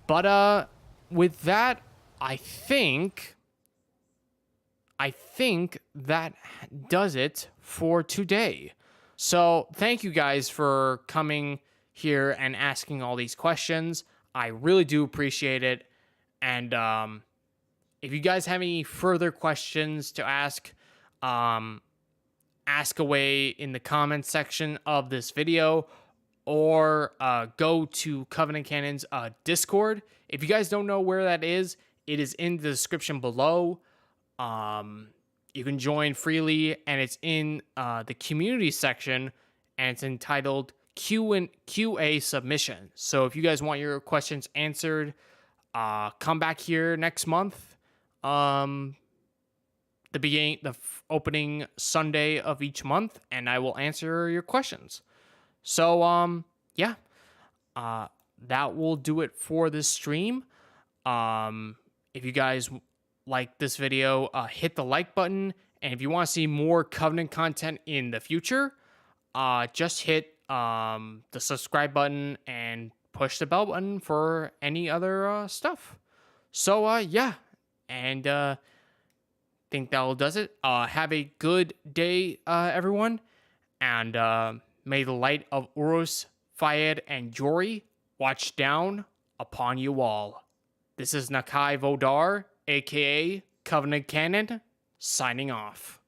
Speaker 1: But with that, I think that does it for today. So thank you guys for coming here and asking all these questions. I really do appreciate it. And if you guys have any further questions to ask away in the comments section of this video, or go to Covenant Canon's Discord. If you guys don't know where that is, it is in the description below. You can join freely, and it's in the community section, and it's entitled QA submission. So if you guys want your questions answered, come back here next month. The opening Sunday of each month, and I will answer your questions. So yeah, that will do it for this stream. If you guys like this video, hit the like button, and if you want to see more Covenant content in the future, just hit the subscribe button and push the bell button for any other stuff. So yeah, and think that does it. Have a good day, everyone, and may the light of Urus, Fayed, and Jori watch down upon you all. This is Nakai Vodar, aka Covenant Canon, signing off.